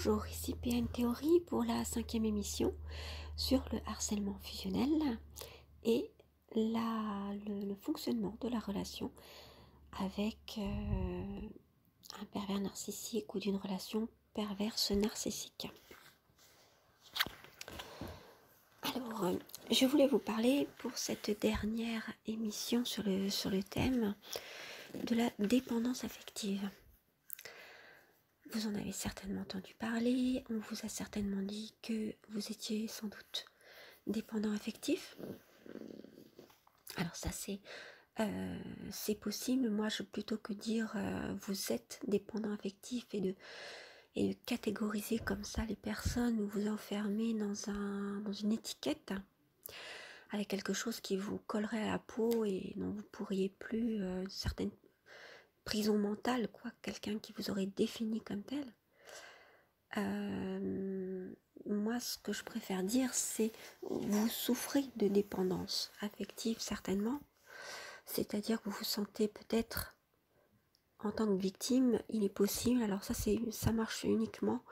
Bonjour, ici PN Théorie pour la 5e émission sur le harcèlement fusionnel et le fonctionnement de la relation avec un pervers narcissique ou d'une relation perverse narcissique. Alors, je voulais vous parler pour cette dernière émission sur le thème de la dépendance affective. Vous en avez certainement entendu parler, on vous a certainement dit que vous étiez sans doute dépendant affectif. Alors ça c'est possible, moi plutôt que dire vous êtes dépendant affectif et de catégoriser comme ça les personnes ou vous enfermer dans une étiquette avec quelque chose qui vous collerait à la peau et dont vous pourriez plus certaines prison mentale, quoi, quelqu'un qui vous aurait défini comme tel. Moi, ce que je préfère dire, c'est vous souffrez de dépendance affective, certainement. C'est-à-dire que vous vous sentez peut-être en tant que victime, il est possible. Alors ça marche uniquement,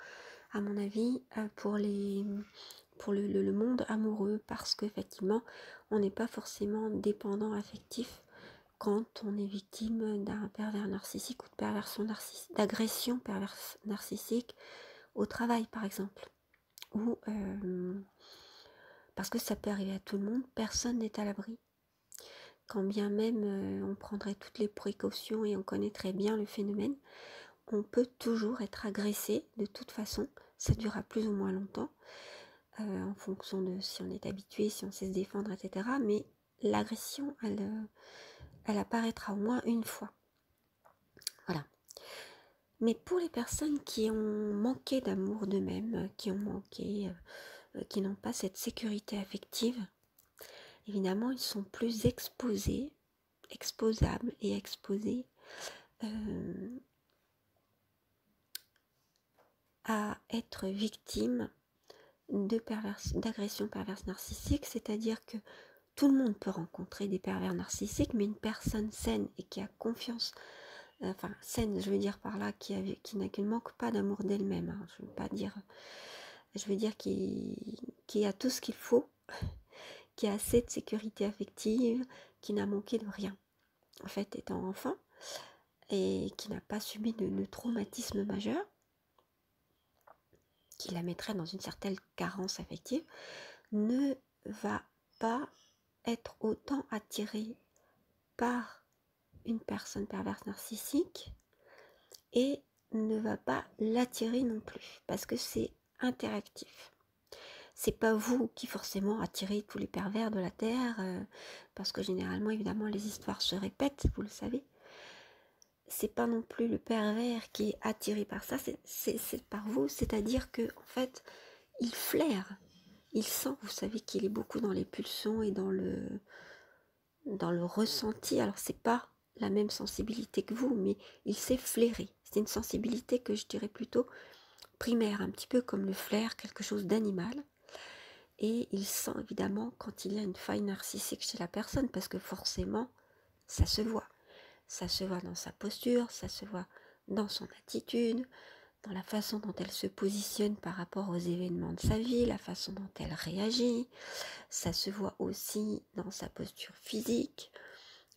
à mon avis, pour le monde amoureux, parce qu'effectivement, on n'est pas forcément dépendant affectif quand on est victime d'un pervers narcissique ou de perversion narcissique, d'agression perverse narcissique au travail par exemple, ou parce que ça peut arriver à tout le monde, personne n'est à l'abri. Quand bien même on prendrait toutes les précautions et on connaîtrait bien le phénomène, on peut toujours être agressé de toute façon, ça durera plus ou moins longtemps, en fonction de si on est habitué, si on sait se défendre, etc. Mais l'agression, elle apparaîtra au moins une fois. Voilà. Mais pour les personnes qui ont manqué d'amour d'eux-mêmes, qui n'ont pas cette sécurité affective, évidemment, ils sont plus exposables et exposés à être victimes d'agressions perverses narcissiques, c'est-à-dire que tout le monde peut rencontrer des pervers narcissiques, mais une personne saine et qui a confiance, saine, je veux dire par là, qui ne manque pas d'amour d'elle-même, hein, je veux dire qui a tout ce qu'il faut, qui a assez de sécurité affective, qui n'a manqué de rien, en fait, étant enfant, et qui n'a pas subi de traumatisme majeur, qui la mettrait dans une certaine carence affective, ne va pas être autant attiré par une personne perverse narcissique et ne va pas l'attirer non plus, parce que c'est interactif. C'est pas vous qui forcément attirez tous les pervers de la Terre, parce que généralement, évidemment, les histoires se répètent, vous le savez. C'est pas non plus le pervers qui est attiré par ça, c'est par vous, c'est-à-dire que en fait, il flaire, il sent, vous savez qu'il est beaucoup dans les pulsions et dans le ressenti. Alors c'est pas la même sensibilité que vous, mais il sait flairer. C'est une sensibilité que je dirais plutôt primaire, un petit peu comme le flair, quelque chose d'animal. Et il sent évidemment quand il y a une faille narcissique chez la personne, parce que forcément, ça se voit. Ça se voit dans sa posture, ça se voit dans son attitude, dans la façon dont elle se positionne par rapport aux événements de sa vie, la façon dont elle réagit. Ça se voit aussi dans sa posture physique.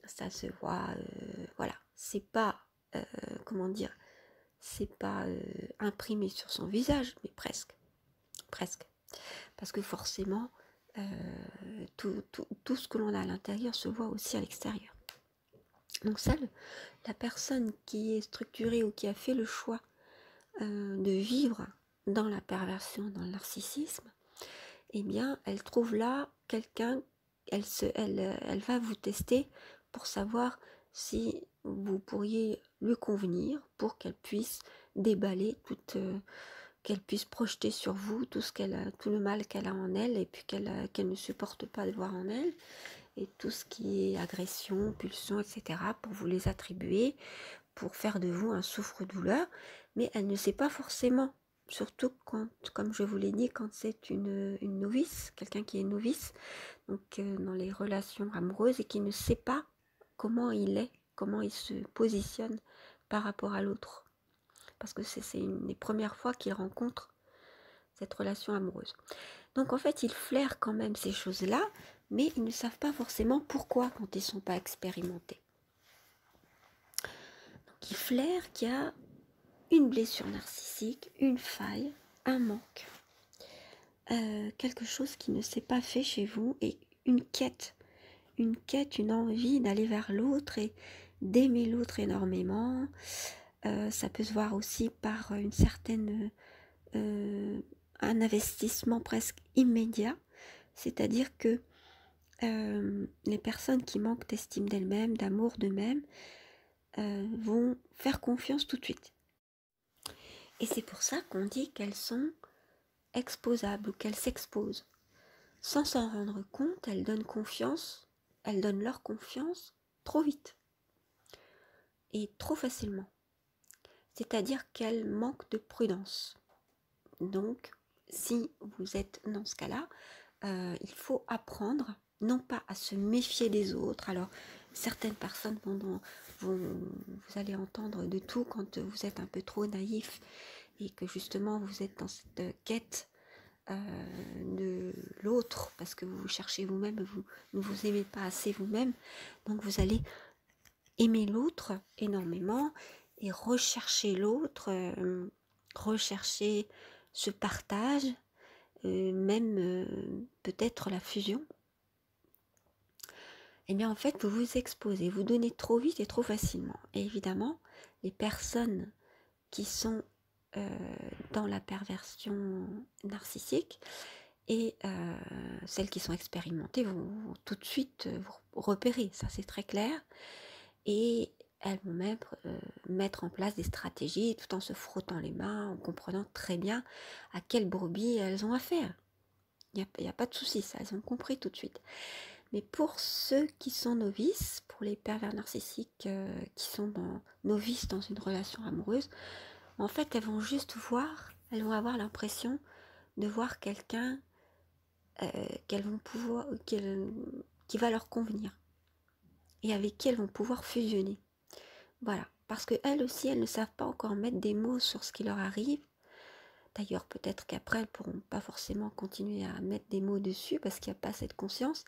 Ça se voit, voilà. C'est pas, c'est pas imprimé sur son visage, mais presque. Parce que forcément, tout ce que l'on a à l'intérieur se voit aussi à l'extérieur. Donc ça, la personne qui est structurée ou qui a fait le choix de vivre dans la perversion, dans le narcissisme, eh bien, elle trouve là quelqu'un, elle va vous tester pour savoir si vous pourriez lui convenir, pour qu'elle puisse déballer qu'elle puisse projeter sur vous tout le mal qu'elle a en elle et puis qu'elle ne supporte pas de voir en elle, et tout ce qui est agression, pulsion, etc., pour vous les attribuer, pour faire de vous un souffre-douleur, mais elle ne sait pas forcément, surtout quand, comme je vous l'ai dit, quand c'est une novice, quelqu'un qui est novice, donc dans les relations amoureuses, et qui ne sait pas comment il se positionne par rapport à l'autre. parce que c'est une des premières fois qu'ils rencontrent cette relation amoureuse. Donc en fait, ils flairent quand même ces choses-là, mais ils ne savent pas forcément pourquoi quand ils ne sont pas expérimentés. Donc ils flairent qu'il y a une blessure narcissique, une faille, un manque, quelque chose qui ne s'est pas fait chez vous, et une quête, une envie d'aller vers l'autre et d'aimer l'autre énormément. Ça peut se voir aussi par une certaine un investissement presque immédiat, c'est-à-dire que les personnes qui manquent d'estime d'elles-mêmes, d'amour d'eux-mêmes, vont faire confiance tout de suite. Et c'est pour ça qu'on dit qu'elles sont exposables ou qu'elles s'exposent. Sans s'en rendre compte, elles donnent confiance, elles donnent leur confiance trop vite et trop facilement. C'est-à-dire qu'elles manquent de prudence. Donc, si vous êtes dans ce cas-là, il faut apprendre, non pas à se méfier des autres. Alors, certaines personnes vous allez entendre de tout quand vous êtes un peu trop naïf et que justement vous êtes dans cette quête de l'autre parce que vous vous cherchez vous-même, vous ne vous aimez pas assez vous-même. Donc, vous allez aimer l'autre énormément et rechercher l'autre, rechercher ce partage, même peut-être la fusion. Et bien en fait, vous vous exposez, vous donnez trop vite et trop facilement. Et évidemment, les personnes qui sont dans la perversion narcissique et celles qui sont expérimentées vont tout de suite vous repérer, ça c'est très clair. Et elles vont même mettre en place des stratégies tout en se frottant les mains, en comprenant très bien à quelle brebis elles ont affaire. Il n'y a pas de souci, ça, elles ont compris tout de suite. Mais pour ceux qui sont novices, pour les pervers narcissiques qui sont novices dans une relation amoureuse, en fait, elles vont juste voir, elles vont avoir l'impression de voir quelqu'un qu'elles vont pouvoir, qui va leur convenir et avec qui elles vont pouvoir fusionner. Voilà, parce qu'elles aussi, elles ne savent pas encore mettre des mots sur ce qui leur arrive. D'ailleurs, peut-être qu'après, elles ne pourront pas forcément continuer à mettre des mots dessus parce qu'il n'y a pas cette conscience.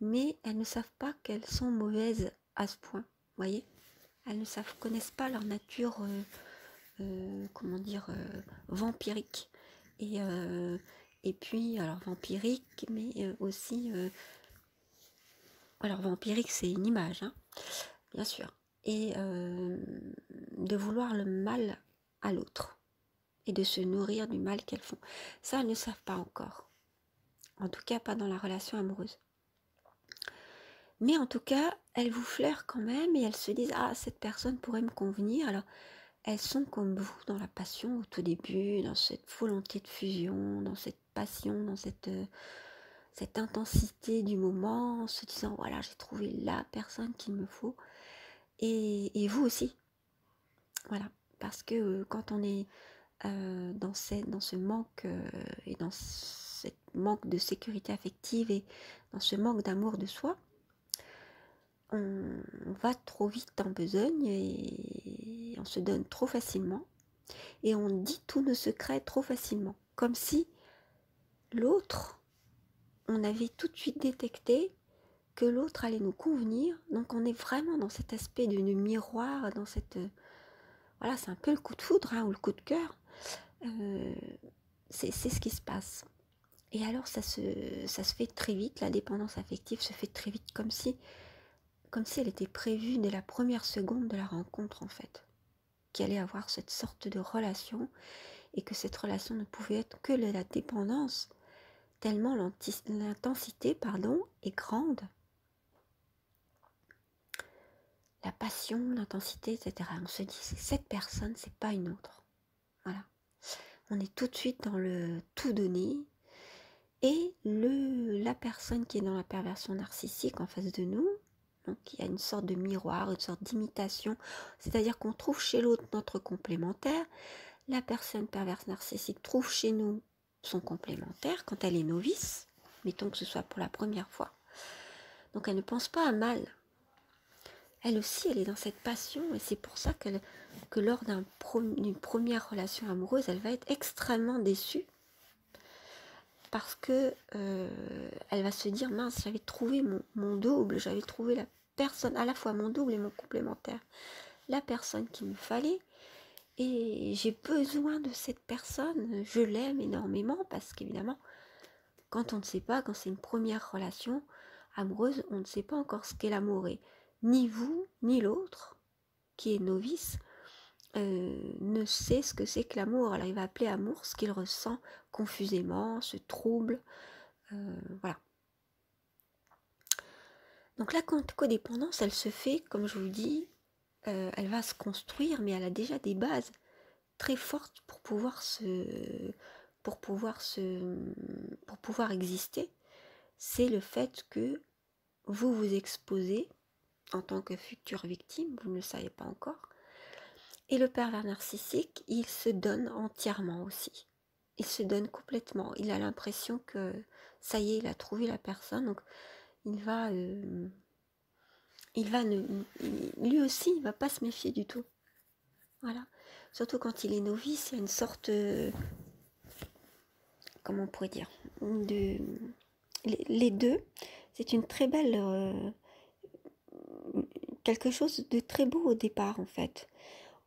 Mais elles ne savent pas qu'elles sont mauvaises à ce point, vous voyez. Elles ne connaissent pas leur nature, vampirique. Et puis, alors vampirique, mais aussi... alors vampirique, c'est une image, hein, bien sûr. Et de vouloir le mal à l'autre. Et de se nourrir du mal qu'elles font. Ça, elles ne savent pas encore. En tout cas, pas dans la relation amoureuse. Mais en tout cas, elles vous flairent quand même et elles se disent « Ah, cette personne pourrait me convenir ». Alors, elles sont comme vous dans la passion au tout début, dans cette volonté de fusion, dans cette passion, dans cette intensité du moment, en se disant « Voilà, j'ai trouvé la personne qu'il me faut ». Et vous aussi. Voilà, parce que quand on est dans ce manque et dans ce manque de sécurité affective et dans ce manque d'amour de soi, on va trop vite en besogne et on se donne trop facilement et on dit tous nos secrets trop facilement, comme si l'autre, on avait tout de suite détecté que l'autre allait nous convenir. Donc on est vraiment dans cet aspect de miroir, dans cette... voilà, c'est un peu le coup de foudre hein, ou le coup de cœur. C'est ce qui se passe. Et alors ça se fait très vite, la dépendance affective se fait très vite, comme si elle était prévue dès la première seconde de la rencontre en fait, qu'il allait avoir cette sorte de relation et que cette relation ne pouvait être que la dépendance, tellement l'intensité est grande. La passion, l'intensité, etc. On se dit c'est cette personne, c'est pas une autre. Voilà. On est tout de suite dans le tout donner et la personne qui est dans la perversion narcissique en face de nous. Donc il y a une sorte de miroir, une sorte d'imitation, c'est-à-dire qu'on trouve chez l'autre notre complémentaire, la personne perverse narcissique trouve chez nous son complémentaire quand elle est novice, mettons que ce soit pour la première fois. Donc elle ne pense pas à mal, elle aussi, elle est dans cette passion, et c'est pour ça que lors d'une première relation amoureuse, elle va être extrêmement déçue, parce que elle va se dire, mince, j'avais trouvé mon double, j'avais trouvé la personne, à la fois mon double et mon complémentaire, la personne qu'il me fallait, et j'ai besoin de cette personne, je l'aime énormément, parce qu'évidemment, quand on ne sait pas, quand c'est une première relation amoureuse, on ne sait pas encore ce qu'est l'amour, et ni vous, ni l'autre, qui est novice, ne sait ce que c'est que l'amour. Alors il va appeler amour ce qu'il ressent confusément, ce trouble, voilà. Donc la codépendance, elle se fait, comme je vous dis, elle va se construire, mais elle a déjà des bases très fortes pour pouvoir exister. C'est le fait que vous vous exposez en tant que future victime, vous ne le savez pas encore. Et le pervers narcissique, il se donne entièrement aussi. Il se donne complètement. Il a l'impression que ça y est, il a trouvé la personne. Donc lui aussi, il ne va pas se méfier du tout. Voilà. Surtout quand il est novice, il y a une sorte, comment on pourrait dire, les deux, c'est une très belle, quelque chose de très beau au départ en fait.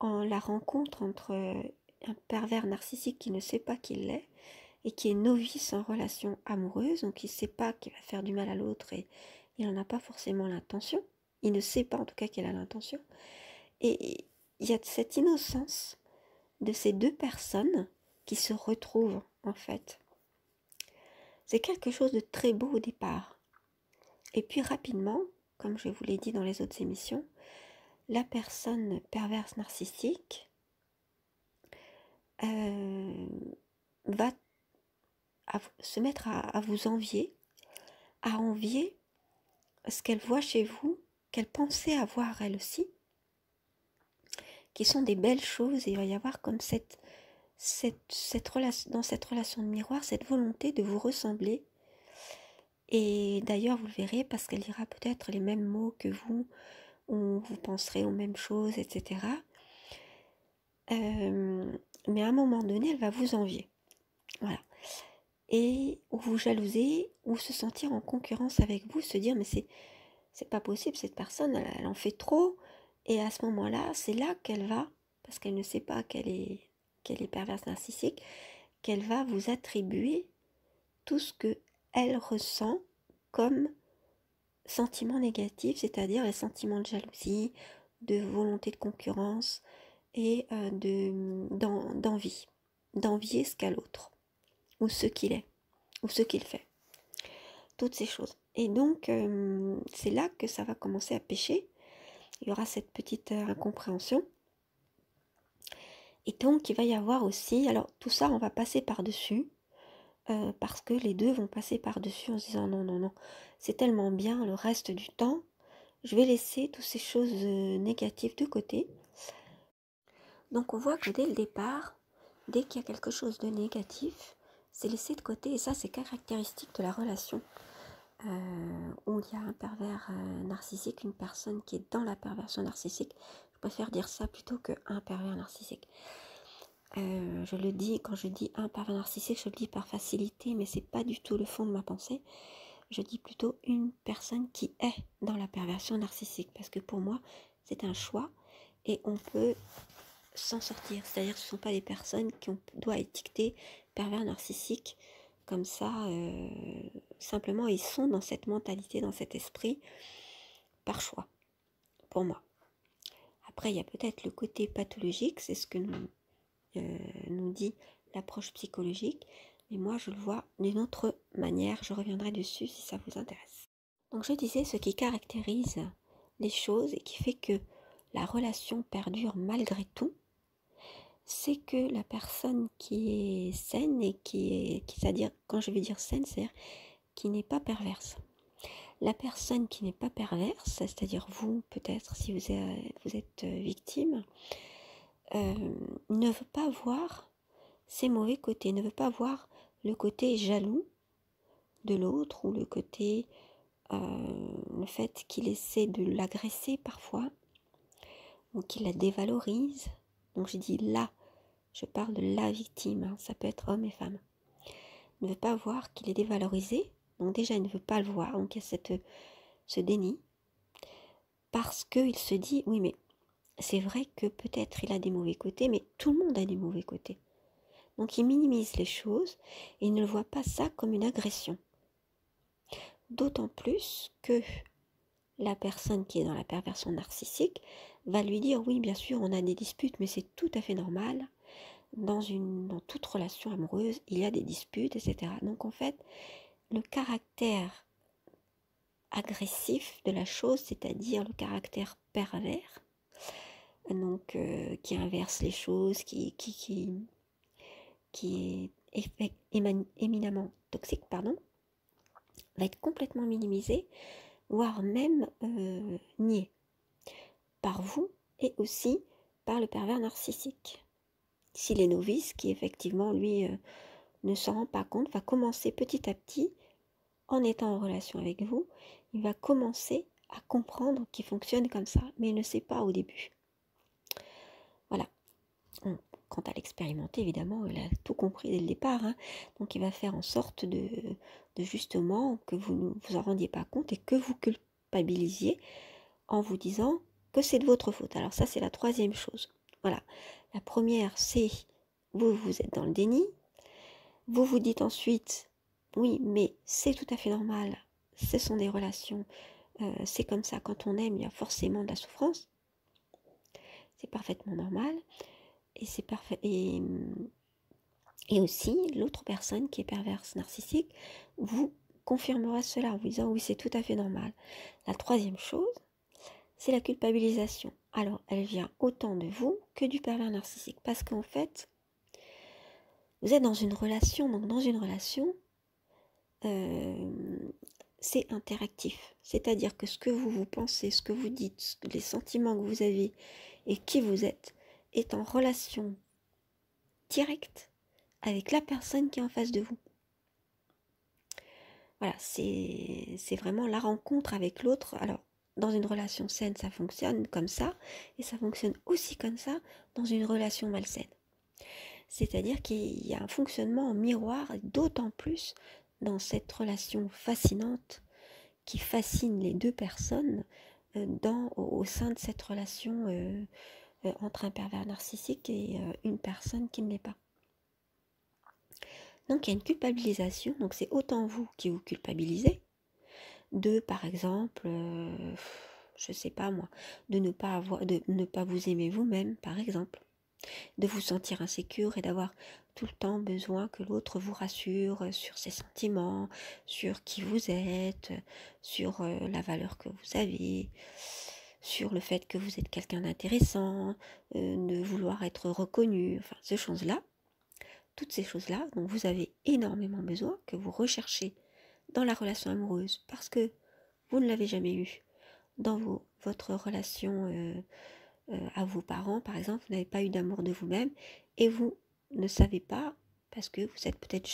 En la rencontre entre un pervers narcissique qui ne sait pas qu'il l'est et qui est novice en relation amoureuse, donc il ne sait pas qu'il va faire du mal à l'autre et il n'en a pas forcément l'intention. Il ne sait pas en tout cas qu'il a l'intention. Et il y a cette innocence de ces deux personnes qui se retrouvent en fait. C'est quelque chose de très beau au départ. Et puis rapidement, comme je vous l'ai dit dans les autres émissions, la personne perverse narcissique va se mettre à vous envier, à envier ce qu'elle voit chez vous, qu'elle pensait avoir elle aussi, qui sont des belles choses, et il va y avoir comme dans cette relation de miroir, cette volonté de vous ressembler. Et d'ailleurs, vous le verrez, parce qu'elle dira peut-être les mêmes mots que vous, ou vous penserez aux mêmes choses, etc. Mais à un moment donné, elle va vous envier. Voilà. Et ou vous jalouser, ou se sentir en concurrence avec vous, se dire, mais c'est pas possible, cette personne, elle en fait trop. Et à ce moment-là, c'est là qu'elle va, parce qu'elle ne sait pas qu'elle est perverse narcissique, qu'elle va vous attribuer tout ce que elle ressent comme sentiment négatif, c'est-à-dire les sentiments de jalousie, de volonté de concurrence et d'envie. D'envier ce qu'a l'autre, ou ce qu'il est, ou ce qu'il fait. Toutes ces choses. Et donc, c'est là que ça va commencer à pêcher. Il y aura cette petite incompréhension. Et donc, il va y avoir aussi... Alors, tout ça, on va passer par-dessus. Parce que les deux vont passer par-dessus en se disant non, non, non. C'est tellement bien le reste du temps. Je vais laisser toutes ces choses négatives de côté. Donc, on voit que dès le départ, dès qu'il y a quelque chose de négatif, c'est laissé de côté. Et ça, c'est caractéristique de la relation. Où il y a un pervers narcissique, une personne qui est dans la perversion narcissique. Je préfère dire ça plutôt qu'un pervers narcissique. Je le dis, quand je dis un pervers narcissique, je le dis par facilité, mais c'est pas du tout le fond de ma pensée. Je dis plutôt une personne qui est dans la perversion narcissique, parce que pour moi, c'est un choix et on peut s'en sortir. C'est-à-dire que ce ne sont pas des personnes qu'on doit étiqueter pervers narcissique. Comme ça, simplement, ils sont dans cette mentalité, dans cet esprit, par choix, pour moi. Après, il y a peut-être le côté pathologique, c'est ce que nous dit l'approche psychologique, mais moi, je le vois d'une autre manière. Je reviendrai dessus si ça vous intéresse. Donc, je disais, ce qui caractérise les choses et qui fait que la relation perdure malgré tout, c'est que la personne qui est saine et c'est-à-dire, quand je vais dire saine, c'est-à-dire qui n'est pas perverse. La personne qui n'est pas perverse, c'est-à-dire vous, peut-être, si vous êtes victime, ne veut pas voir ses mauvais côtés, ne veut pas voir le côté jaloux de l'autre ou le côté le fait qu'il essaie de l'agresser parfois, ou qu'il la dévalorise. Donc je dis là, je parle de la victime, hein, ça peut être homme et femme. Il ne veut pas voir qu'il est dévalorisé, donc déjà il ne veut pas le voir, donc il y a ce déni, parce qu'il se dit, oui mais c'est vrai que peut-être il a des mauvais côtés, mais tout le monde a des mauvais côtés. Donc il minimise les choses et il ne voit pas ça comme une agression. D'autant plus que la personne qui est dans la perversion narcissique va lui dire oui bien sûr on a des disputes mais c'est tout à fait normal. Dans toute relation amoureuse il y a des disputes, etc. Donc en fait le caractère agressif de la chose, c'est-à-dire le caractère pervers, donc qui inverse les choses, qui est éminemment toxique, pardon, va être complètement minimisé, voire même nié par vous et aussi par le pervers narcissique. S'il est novice, qui effectivement lui ne s'en rend pas compte, va commencer petit à petit, en étant en relation avec vous, il va commencer à comprendre qu'il fonctionne comme ça, mais il ne sait pas au début. Voilà. Quant à l'expérimenter, évidemment, il a tout compris dès le départ, hein. Donc il va faire en sorte de justement que vous ne vous en rendiez pas compte et que vous culpabilisiez en vous disant que c'est de votre faute. Alors ça, c'est la troisième chose. Voilà. La première, c'est vous êtes dans le déni. Vous vous dites ensuite, oui, mais c'est tout à fait normal. Ce sont des relations. C'est comme ça. Quand on aime, il y a forcément de la souffrance. C'est parfaitement normal. Et c'est parfait. Et aussi, l'autre personne qui est perverse narcissique vous confirmera cela en vous disant oui, c'est tout à fait normal. La troisième chose, c'est la culpabilisation. Alors, elle vient autant de vous que du pervers narcissique. Parce qu'en fait, vous êtes dans une relation. Donc, dans une relation, c'est interactif. C'est-à-dire que ce que vous pensez, ce que vous dites, les sentiments que vous avez et qui vous êtes, est en relation directe avec la personne qui est en face de vous. Voilà, c'est vraiment la rencontre avec l'autre. Alors, dans une relation saine, ça fonctionne comme ça, et ça fonctionne aussi comme ça dans une relation malsaine. C'est-à-dire qu'il y a un fonctionnement en miroir, d'autant plus dans cette relation fascinante qui fascine les deux personnes au sein de cette relation entre un pervers narcissique et une personne qui ne l'est pas. Donc il y a une culpabilisation, donc c'est autant vous qui vous culpabilisez, de par exemple, je sais pas moi, de ne pas vous aimer vous-même par exemple, de vous sentir insécure et d'avoir tout le temps besoin que l'autre vous rassure sur ses sentiments, sur qui vous êtes, sur la valeur que vous avez, sur le fait que vous êtes quelqu'un d'intéressant, de vouloir être reconnu, enfin ces choses-là, toutes ces choses-là dont vous avez énormément besoin, que vous recherchez dans la relation amoureuse parce que vous ne l'avez jamais eu dans votre relation à vos parents, par exemple, vous n'avez pas eu d'amour de vous-même et vous ne savez pas, parce que vous êtes peut-être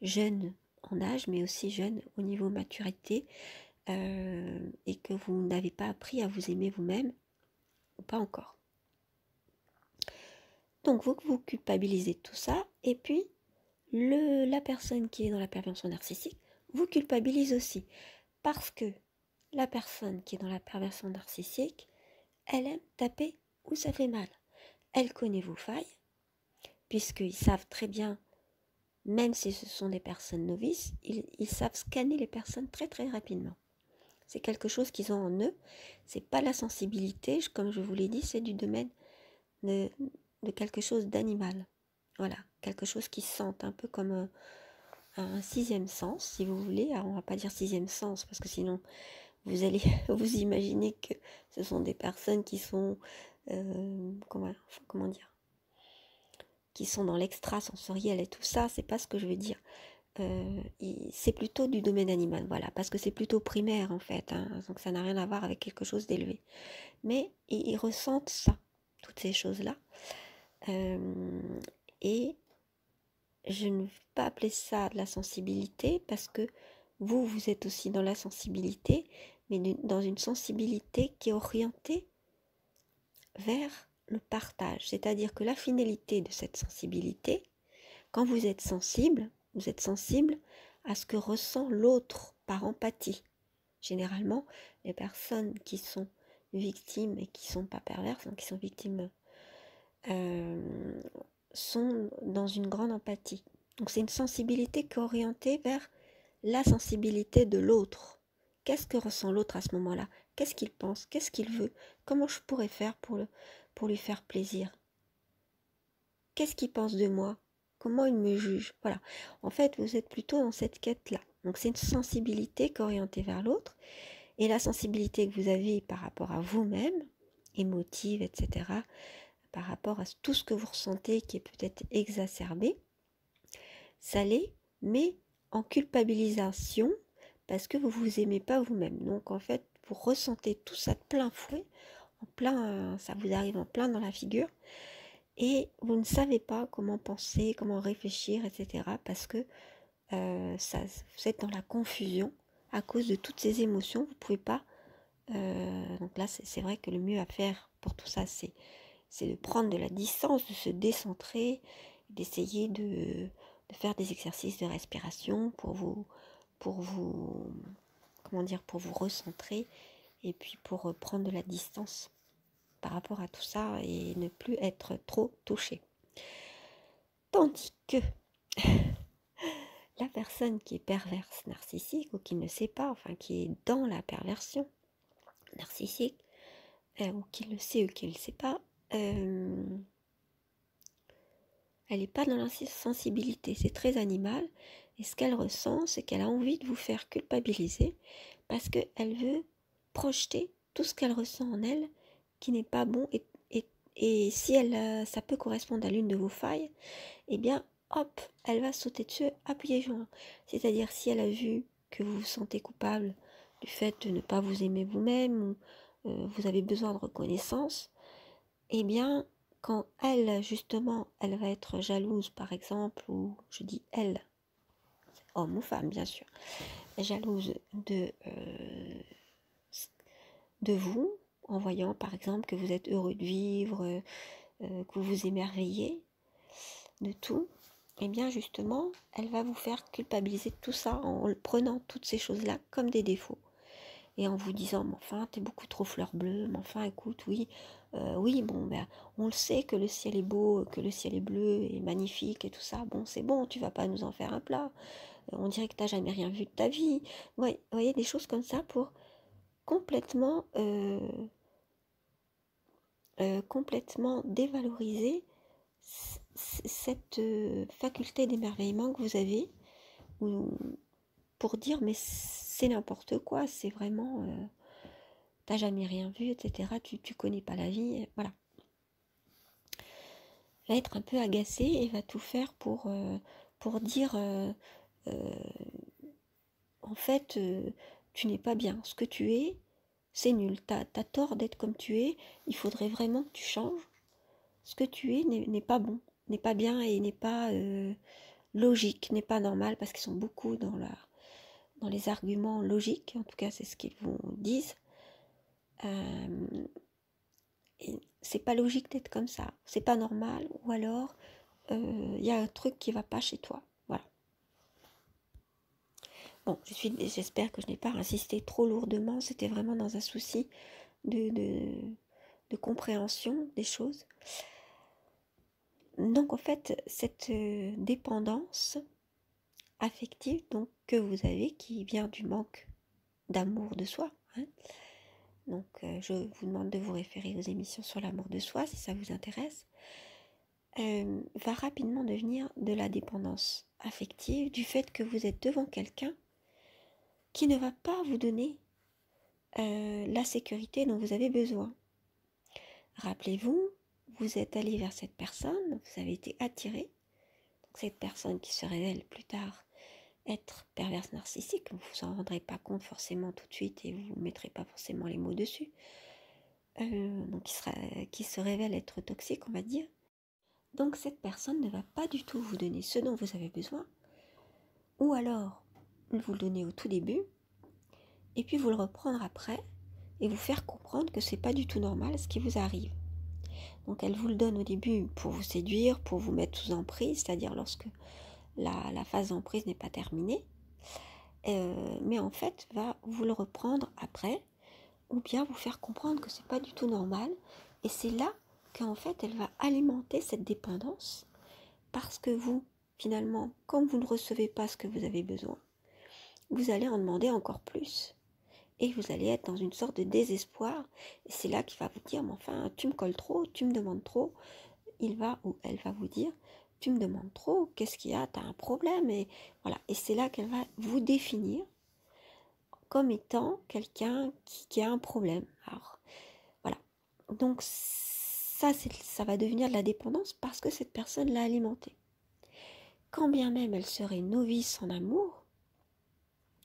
jeune en âge, mais aussi jeune au niveau maturité, et que vous n'avez pas appris à vous aimer vous-même, ou pas encore. Donc vous culpabilisez de tout ça, et puis la personne qui est dans la perversion narcissique vous culpabilise aussi, parce que la personne qui est dans la perversion narcissique, elle aime taper où ça fait mal. Elle connaît vos failles, puisqu'ils savent très bien, même si ce sont des personnes novices, ils savent scanner les personnes très très rapidement. C'est quelque chose qu'ils ont en eux, c'est pas la sensibilité, comme je vous l'ai dit, c'est du domaine de quelque chose d'animal. Voilà, quelque chose qui sent un peu comme un sixième sens, si vous voulez. Alors on va pas dire sixième sens, parce que sinon vous allez vous imaginer que ce sont des personnes qui sont, comment dire, qui sont dans l'extrasensoriel et tout ça, c'est pas ce que je veux dire. C'est plutôt du domaine animal, voilà, parce que c'est plutôt primaire en fait, hein, donc ça n'a rien à voir avec quelque chose d'élevé. Mais ils ressentent ça, toutes ces choses-là. Et je ne veux pas appeler ça de la sensibilité, parce que vous êtes aussi dans la sensibilité, mais dans une sensibilité qui est orientée vers le partage. C'est-à-dire que la finalité de cette sensibilité, quand vous êtes sensible à ce que ressent l'autre par empathie. Généralement, les personnes qui sont victimes et qui ne sont pas perverses, qui sont victimes, sont dans une grande empathie. Donc c'est une sensibilité qui est orientée vers la sensibilité de l'autre. Qu'est-ce que ressent l'autre à ce moment-là? Qu'est-ce qu'il pense? Qu'est-ce qu'il veut? Comment je pourrais faire pour lui faire plaisir? Qu'est-ce qu'il pense de moi? Comment il me juge? Voilà. En fait, vous êtes plutôt dans cette quête-là. Donc c'est une sensibilité qui est orientée vers l'autre. Et la sensibilité que vous avez par rapport à vous-même, émotive, etc., par rapport à tout ce que vous ressentez qui est peut-être exacerbé, ça l'est, mais en culpabilisation, parce que vous ne vous aimez pas vous-même. Donc en fait, vous ressentez tout ça de plein fouet, ça vous arrive en plein dans la figure, et vous ne savez pas comment penser, comment réfléchir, etc., parce que vous êtes dans la confusion à cause de toutes ces émotions. Vous ne pouvez pas. Donc là, c'est vrai que le mieux à faire pour tout ça, c'est de prendre de la distance, de se décentrer, d'essayer de faire des exercices de respiration pour vous recentrer et puis pour prendre de la distance par rapport à tout ça et ne plus être trop touché. Tandis que la personne qui est perverse narcissique ou qui ne sait pas, enfin qui est dans la perversion narcissique, ou qui le sait ou qui ne le sait pas, elle n'est pas dans la sensibilité, c'est très animal, et ce qu'elle ressent, c'est qu'elle a envie de vous faire culpabiliser, parce qu'elle veut projeter tout ce qu'elle ressent en elle, qui n'est pas bon, et si ça peut correspondre à l'une de vos failles, eh bien, hop, elle va sauter dessus à pieds joints. C'est-à-dire, si elle a vu que vous vous sentez coupable du fait de ne pas vous aimer vous-même, ou vous avez besoin de reconnaissance, eh bien, quand elle, justement, elle va être jalouse, par exemple, ou je dis elle, homme ou femme, bien sûr, jalouse de vous, en voyant, par exemple, que vous êtes heureux de vivre, que vous vous émerveillez de tout, eh bien, justement, elle va vous faire culpabiliser de tout ça en prenant toutes ces choses-là comme des défauts. Et en vous disant, mais enfin, t'es beaucoup trop fleur bleue, mais enfin, écoute, oui, bon, ben, on le sait que le ciel est beau, que le ciel est bleu et magnifique et tout ça, bon, c'est bon, tu vas pas nous en faire un plat, on dirait que t'as jamais rien vu de ta vie. Ouais, vous voyez, des choses comme ça pour complètement, complètement dévaloriser cette faculté d'émerveillement que vous avez, pour dire, mais c'est n'importe quoi, c'est vraiment... t'as jamais rien vu, etc. Tu connais pas la vie, voilà. Va être un peu agacé et va tout faire pour dire en fait tu n'es pas bien. Ce que tu es, c'est nul. T'as tort d'être comme tu es. Il faudrait vraiment que tu changes. Ce que tu es n'est pas bon, n'est pas bien et n'est pas logique, n'est pas normal parce qu'ils sont beaucoup dans les arguments logiques. En tout cas, c'est ce qu'ils vous disent. C'est pas logique d'être comme ça, c'est pas normal, ou alors y a un truc qui va pas chez toi. Voilà. Bon, j'espère que je n'ai pas insisté trop lourdement, c'était vraiment dans un souci de compréhension des choses. Donc en fait, cette dépendance affective donc, que vous avez, qui vient du manque d'amour de soi, hein. Donc je vous demande de vous référer aux émissions sur l'amour de soi si ça vous intéresse. Va rapidement devenir de la dépendance affective du fait que vous êtes devant quelqu'un qui ne va pas vous donner la sécurité dont vous avez besoin. Rappelez-vous, vous êtes allé vers cette personne, vous avez été attiré. Cette personne qui se révèle plus tard être perverse narcissique, vous ne vous en rendrez pas compte forcément tout de suite et vous ne mettrez pas forcément les mots dessus. Donc qui se révèle être toxique, on va dire. Donc cette personne ne va pas du tout vous donner ce dont vous avez besoin, ou alors vous le donner au tout début, et puis vous le reprendre après, et vous faire comprendre que c'est pas du tout normal ce qui vous arrive. Donc elle vous le donne au début pour vous séduire, pour vous mettre sous emprise, c'est-à-dire lorsque la phase d'emprise n'est pas terminée, mais en fait va vous le reprendre après, ou bien vous faire comprendre que c'est pas du tout normal, et c'est là qu'en fait elle va alimenter cette dépendance, parce que vous, finalement, comme vous ne recevez pas ce que vous avez besoin, vous allez en demander encore plus. Et vous allez être dans une sorte de désespoir. Et c'est là qu'il va vous dire, mais enfin, tu me colles trop, tu me demandes trop. Il va ou elle va vous dire, tu me demandes trop, qu'est-ce qu'il y a, tu as un problème. Et voilà. Et c'est là qu'elle va vous définir comme étant quelqu'un qui a un problème. Alors, voilà. Donc, ça va devenir de la dépendance parce que cette personne l'a alimentée. Quand bien même elle serait novice en amour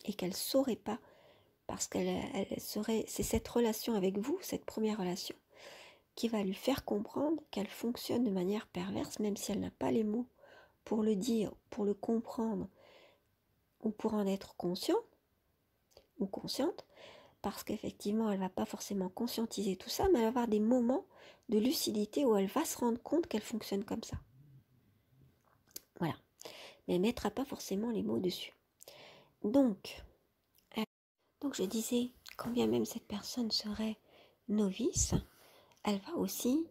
et qu'elle ne saurait pas, parce c'est cette relation avec vous, cette première relation, qui va lui faire comprendre qu'elle fonctionne de manière perverse, même si elle n'a pas les mots pour le dire, pour le comprendre, ou pour en être conscient ou consciente, parce qu'effectivement, elle ne va pas forcément conscientiser tout ça, mais elle va avoir des moments de lucidité où elle va se rendre compte qu'elle fonctionne comme ça. Voilà. Mais elle ne mettra pas forcément les mots dessus. Donc je disais, quand bien même cette personne serait novice, elle va aussi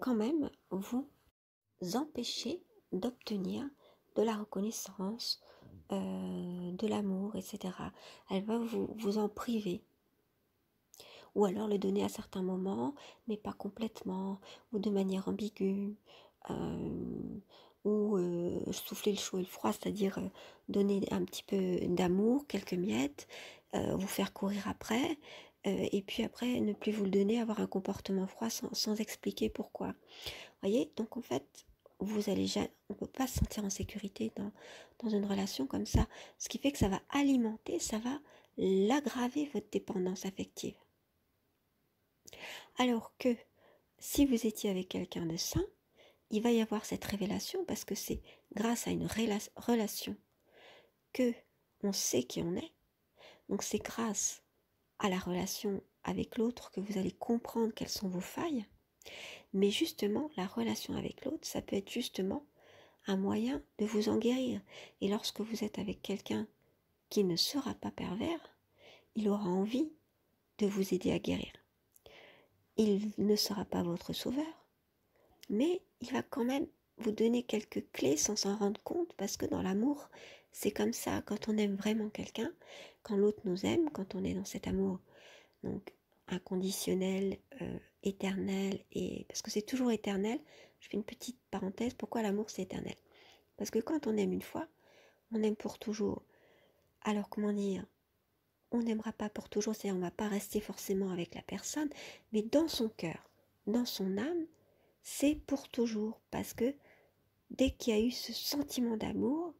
quand même vous empêcher d'obtenir de la reconnaissance, de l'amour, etc. Elle va vous en priver. Ou alors le donner à certains moments, mais pas complètement, ou de manière ambiguë, ou souffler le chaud et le froid, c'est-à-dire donner un petit peu d'amour, quelques miettes, vous faire courir après, et puis après ne plus vous le donner, avoir un comportement froid sans expliquer pourquoi. Voyez, donc en fait, on ne peut pas se sentir en sécurité dans une relation comme ça, ce qui fait que ça va alimenter, ça va l'aggraver votre dépendance affective. Alors que si vous étiez avec quelqu'un de sain, il va y avoir cette révélation parce que c'est grâce à une relation que on sait qui on est. Donc c'est grâce à la relation avec l'autre que vous allez comprendre quelles sont vos failles. Mais justement, la relation avec l'autre, ça peut être justement un moyen de vous en guérir. Et lorsque vous êtes avec quelqu'un qui ne sera pas pervers, il aura envie de vous aider à guérir. Il ne sera pas votre sauveur, mais il va quand même vous donner quelques clés sans s'en rendre compte, parce que dans l'amour, c'est comme ça, quand on aime vraiment quelqu'un, quand l'autre nous aime, quand on est dans cet amour donc inconditionnel, éternel, et parce que c'est toujours éternel. Je fais une petite parenthèse, pourquoi l'amour c'est éternel? Parce que quand on aime une fois, on aime pour toujours. Alors comment dire, on n'aimera pas pour toujours, c'est-à-dire on ne va pas rester forcément avec la personne, mais dans son cœur, dans son âme, c'est pour toujours, parce que dès qu'il y a eu ce sentiment d'amour,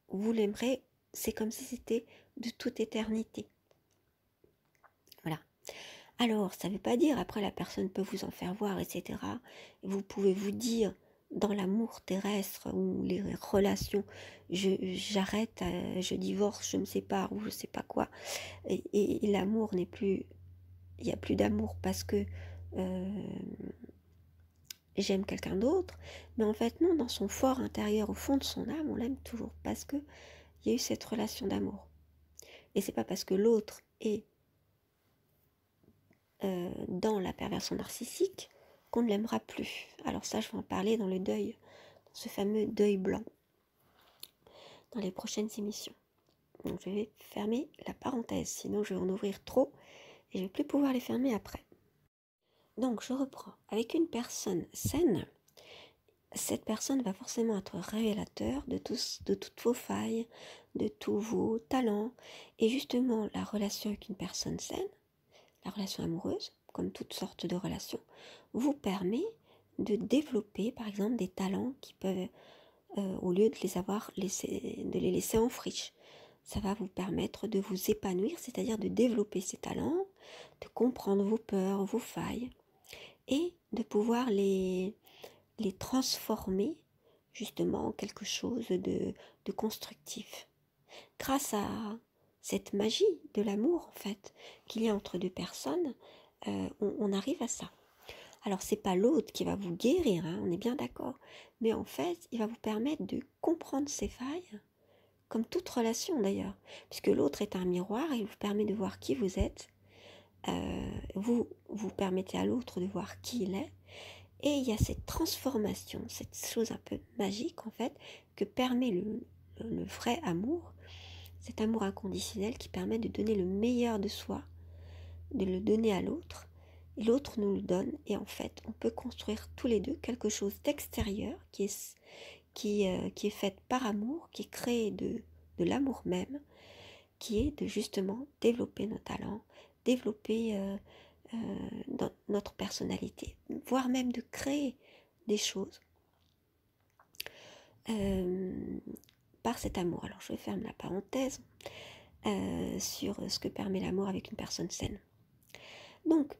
vous l'aimerez, c'est comme si c'était de toute éternité. Voilà. Alors, ça ne veut pas dire, après la personne peut vous en faire voir, etc. Vous pouvez vous dire, dans l'amour terrestre ou les relations, j'arrête, je divorce, je me sépare ou je ne sais pas quoi, et l'amour n'est plus, il n'y a plus d'amour parce que j'aime quelqu'un d'autre, mais en fait non, dans son fort intérieur, au fond de son âme, on l'aime toujours parce que il y a eu cette relation d'amour. Et c'est pas parce que l'autre est dans la perversion narcissique qu'on ne l'aimera plus. Alors ça, je vais en parler dans le deuil, dans ce fameux deuil blanc, dans les prochaines émissions. Donc je vais fermer la parenthèse, sinon je vais en ouvrir trop et je ne vais plus pouvoir les fermer après. Donc je reprends. Avec une personne saine, cette personne va forcément être révélateur de toutes vos failles, de tous vos talents. Et justement, la relation avec une personne saine, la relation amoureuse, comme toutes sortes de relations, vous permet de développer, par exemple, des talents qui peuvent, au lieu de les laisser en friche, ça va vous permettre de vous épanouir, c'est-à-dire de développer ces talents, de comprendre vos peurs, vos failles, et de pouvoir les transformer justement quelque chose de constructif. Grâce à cette magie de l'amour, en fait, qu'il y a entre deux personnes, on arrive à ça. Alors, c'est pas l'autre qui va vous guérir, hein, on est bien d'accord, mais en fait, il va vous permettre de comprendre ses failles, comme toute relation d'ailleurs, puisque l'autre est un miroir, il vous permet de voir qui vous êtes, vous permettez à l'autre de voir qui il est, et il y a cette transformation, cette chose un peu magique en fait, que permet le vrai amour, cet amour inconditionnel qui permet de donner le meilleur de soi, de le donner à l'autre, et l'autre nous le donne, et en fait on peut construire tous les deux quelque chose d'extérieur qui est fait par amour, qui est créé de l'amour même, qui est de justement développer nos talents, développer notre personnalité, voire même de créer des choses par cet amour. Alors je ferme la parenthèse sur ce que permet l'amour avec une personne saine. Donc,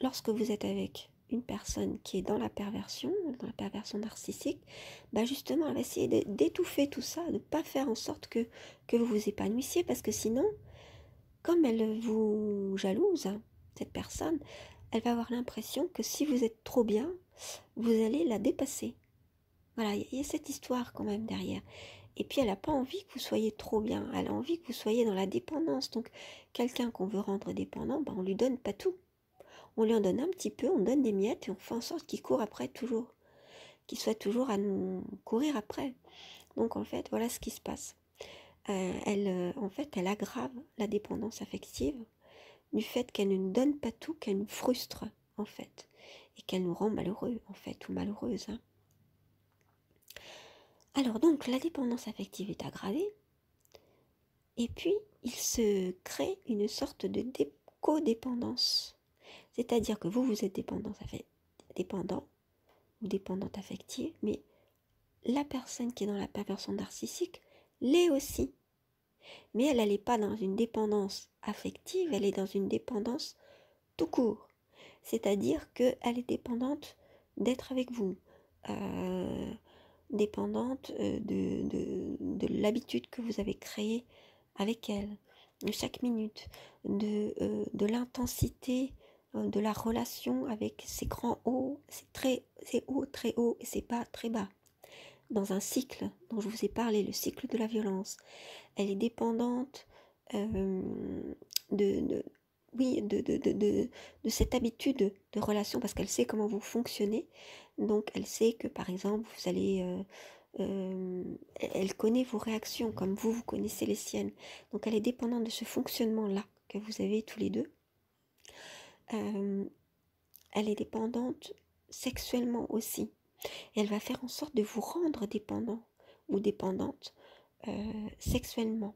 lorsque vous êtes avec une personne qui est dans la perversion narcissique, bah justement, elle va essayer d'étouffer tout ça, de ne pas faire en sorte que vous vous épanouissiez, parce que sinon, comme elle vous jalouse, hein, cette personne, elle va avoir l'impression que si vous êtes trop bien, vous allez la dépasser. Voilà, il y a cette histoire quand même derrière. Et puis elle n'a pas envie que vous soyez trop bien, elle a envie que vous soyez dans la dépendance. Donc quelqu'un qu'on veut rendre dépendant, bah, on lui donne pas tout. On lui en donne un petit peu, on donne des miettes et on fait en sorte qu'il court après toujours. Qu'il soit toujours à nous courir après. Donc en fait, voilà ce qui se passe. En fait, elle aggrave la dépendance affective du fait qu'elle ne nous donne pas tout, qu'elle nous frustre, en fait. Et qu'elle nous rend malheureux, en fait, ou malheureuse. Hein. Alors donc, la dépendance affective est aggravée. Et puis, il se crée une sorte de codépendance. C'est-à-dire que vous êtes dépendant ou dépendante affective, mais la personne qui est dans la perversion narcissique l'est aussi. Mais elle n'est pas dans une dépendance affective, elle est dans une dépendance tout court. C'est-à-dire qu'elle est dépendante d'être avec vous, dépendante de l'habitude que vous avez créée avec elle, de chaque minute, de l'intensité de la relation avec ses grands hauts, c'est haut, très haut, et c'est bas, très bas. Dans un cycle dont je vous ai parlé, le cycle de la violence, elle est dépendante oui, de cette habitude de relation, parce qu'elle sait comment vous fonctionnez. Donc elle sait que par exemple vous allez elle connaît vos réactions comme vous connaissez les siennes. Donc elle est dépendante de ce fonctionnement là que vous avez tous les deux. Elle est dépendante sexuellement aussi, et elle va faire en sorte de vous rendre dépendant ou dépendante sexuellement.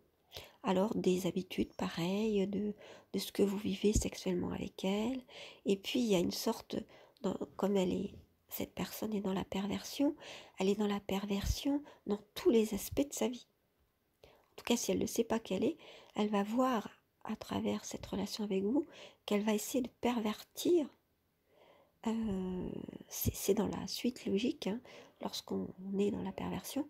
Alors des habitudes pareilles, de ce que vous vivez sexuellement avec elle. Et puis il y a une sorte, comme cette personne est dans la perversion, elle est dans la perversion dans tous les aspects de sa vie. En tout cas, si elle ne sait pas qu'elle est, elle va voir à travers cette relation avec vous qu'elle va essayer de pervertir. C'est dans la suite logique, hein, lorsqu'on est dans la perversion,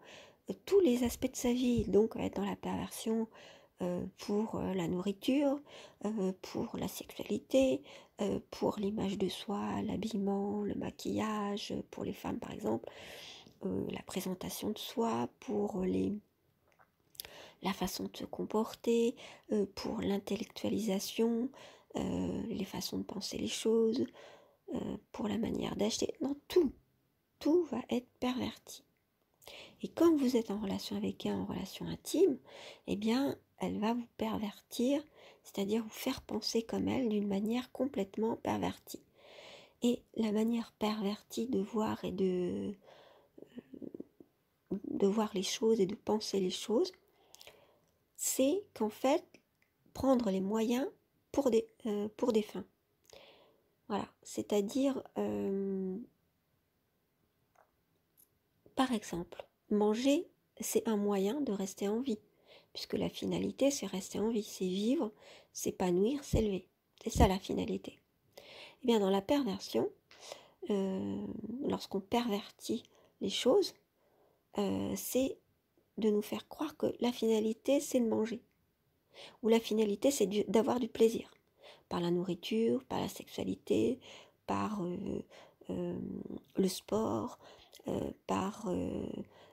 tous les aspects de sa vie. Donc être dans la perversion pour la nourriture, pour la sexualité, pour l'image de soi, l'habillement, le maquillage, pour les femmes par exemple, la présentation de soi, pour la façon de se comporter, pour l'intellectualisation, les façons de penser les choses, pour la manière d'acheter. Non, tout va être perverti. Et comme vous êtes en relation avec elle, en relation intime, eh bien, elle va vous pervertir, c'est-à-dire vous faire penser comme elle d'une manière complètement pervertie. Et la manière pervertie de voir et de voir les choses et de penser les choses, c'est qu'en fait, prendre les moyens pour des fins. Voilà, c'est-à-dire, par exemple, manger, c'est un moyen de rester en vie, puisque la finalité, c'est rester en vie, c'est vivre, s'épanouir, s'élever. C'est ça la finalité. Eh bien, dans la perversion, lorsqu'on pervertit les choses, c'est de nous faire croire que la finalité, c'est de manger. Ou la finalité, c'est d'avoir du plaisir. Par la nourriture, par la sexualité, par le sport, par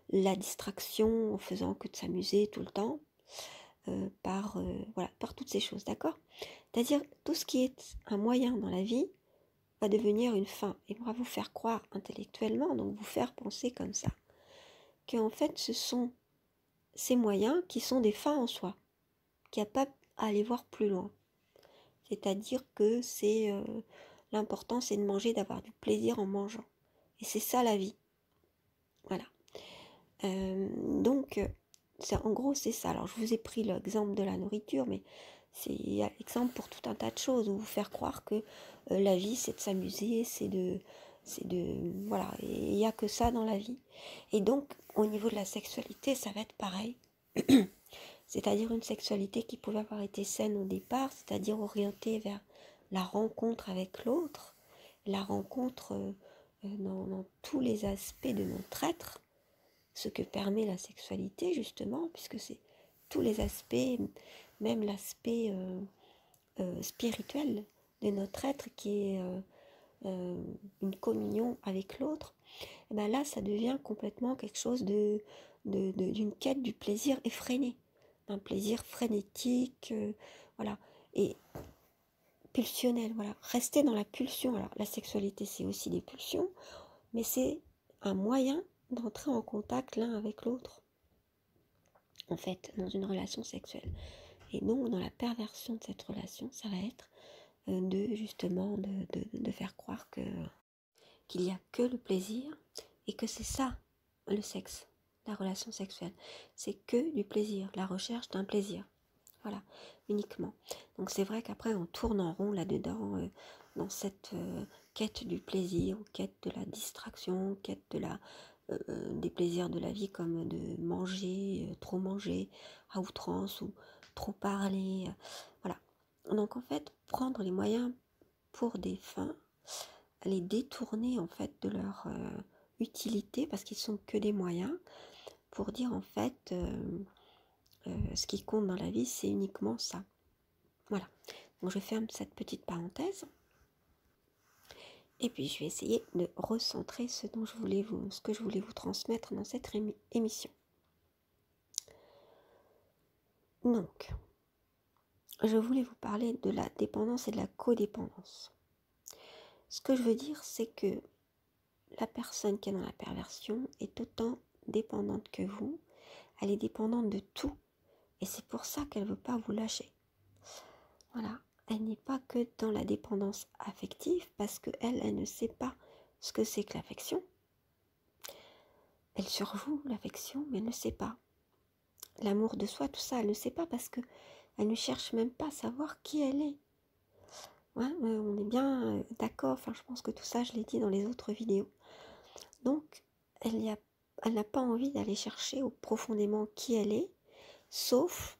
la distraction en faisant que de s'amuser tout le temps, voilà, par toutes ces choses, d'accord? C'est-à-dire, tout ce qui est un moyen dans la vie va devenir une fin et va vous faire croire intellectuellement, donc vous faire penser comme ça, qu'en fait, ce sont ces moyens qui sont des fins en soi, qu'il n'y a pas à aller voir plus loin. C'est-à-dire que l'important, c'est de manger, d'avoir du plaisir en mangeant. Et c'est ça la vie. Voilà. Donc, en gros, c'est ça. Alors, je vous ai pris l'exemple de la nourriture, mais c'est l'exemple pour tout un tas de choses, où vous faire croire que la vie, c'est de s'amuser, voilà, il n'y a que ça dans la vie. Et donc, au niveau de la sexualité, ça va être pareil. C'est-à-dire une sexualité qui pouvait avoir été saine au départ, c'est-à-dire orientée vers la rencontre avec l'autre, la rencontre dans tous les aspects de notre être, ce que permet la sexualité justement, puisque c'est tous les aspects, même l'aspect spirituel de notre être qui est une communion avec l'autre. Et ben là, ça devient complètement quelque chose d'une quête du plaisir effréné, d'un plaisir frénétique, voilà, et pulsionnel, voilà. Rester dans la pulsion. Alors, la sexualité, c'est aussi des pulsions, mais c'est un moyen d'entrer en contact l'un avec l'autre, en fait, dans une relation sexuelle. Et non, dans la perversion de cette relation, ça va être justement de faire croire qu'il n'y a que le plaisir et que c'est ça le sexe, la relation sexuelle. C'est que du plaisir, la recherche d'un plaisir. Voilà, uniquement. Donc c'est vrai qu'après on tourne en rond là-dedans, dans cette quête du plaisir, ou quête de la distraction, quête des plaisirs de la vie, comme de manger, trop manger à outrance, ou trop parler. Voilà. Donc en fait, prendre les moyens pour des fins, les détourner en fait de leur utilité, parce qu'ils sont que des moyens, pour dire en fait ce qui compte dans la vie, c'est uniquement ça. Voilà. Donc je ferme cette petite parenthèse. Et puis je vais essayer de recentrer ce que je voulais vous transmettre dans cette émission. Donc, je voulais vous parler de la dépendance et de la codépendance. Ce que je veux dire, c'est que la personne qui est dans la perversion est autant dépendante que vous. Elle est dépendante de tout. Et c'est pour ça qu'elle ne veut pas vous lâcher. Voilà. Elle n'est pas que dans la dépendance affective, parce qu'elle ne sait pas ce que c'est que l'affection. Elle surjoue l'affection, mais elle ne sait pas. L'amour de soi, tout ça, elle ne sait pas, parce qu'elle ne cherche même pas à savoir qui elle est. Ouais, on est bien d'accord, enfin je pense que tout ça, je l'ai dit dans les autres vidéos. Donc, elle n'a pas envie d'aller chercher profondément qui elle est, sauf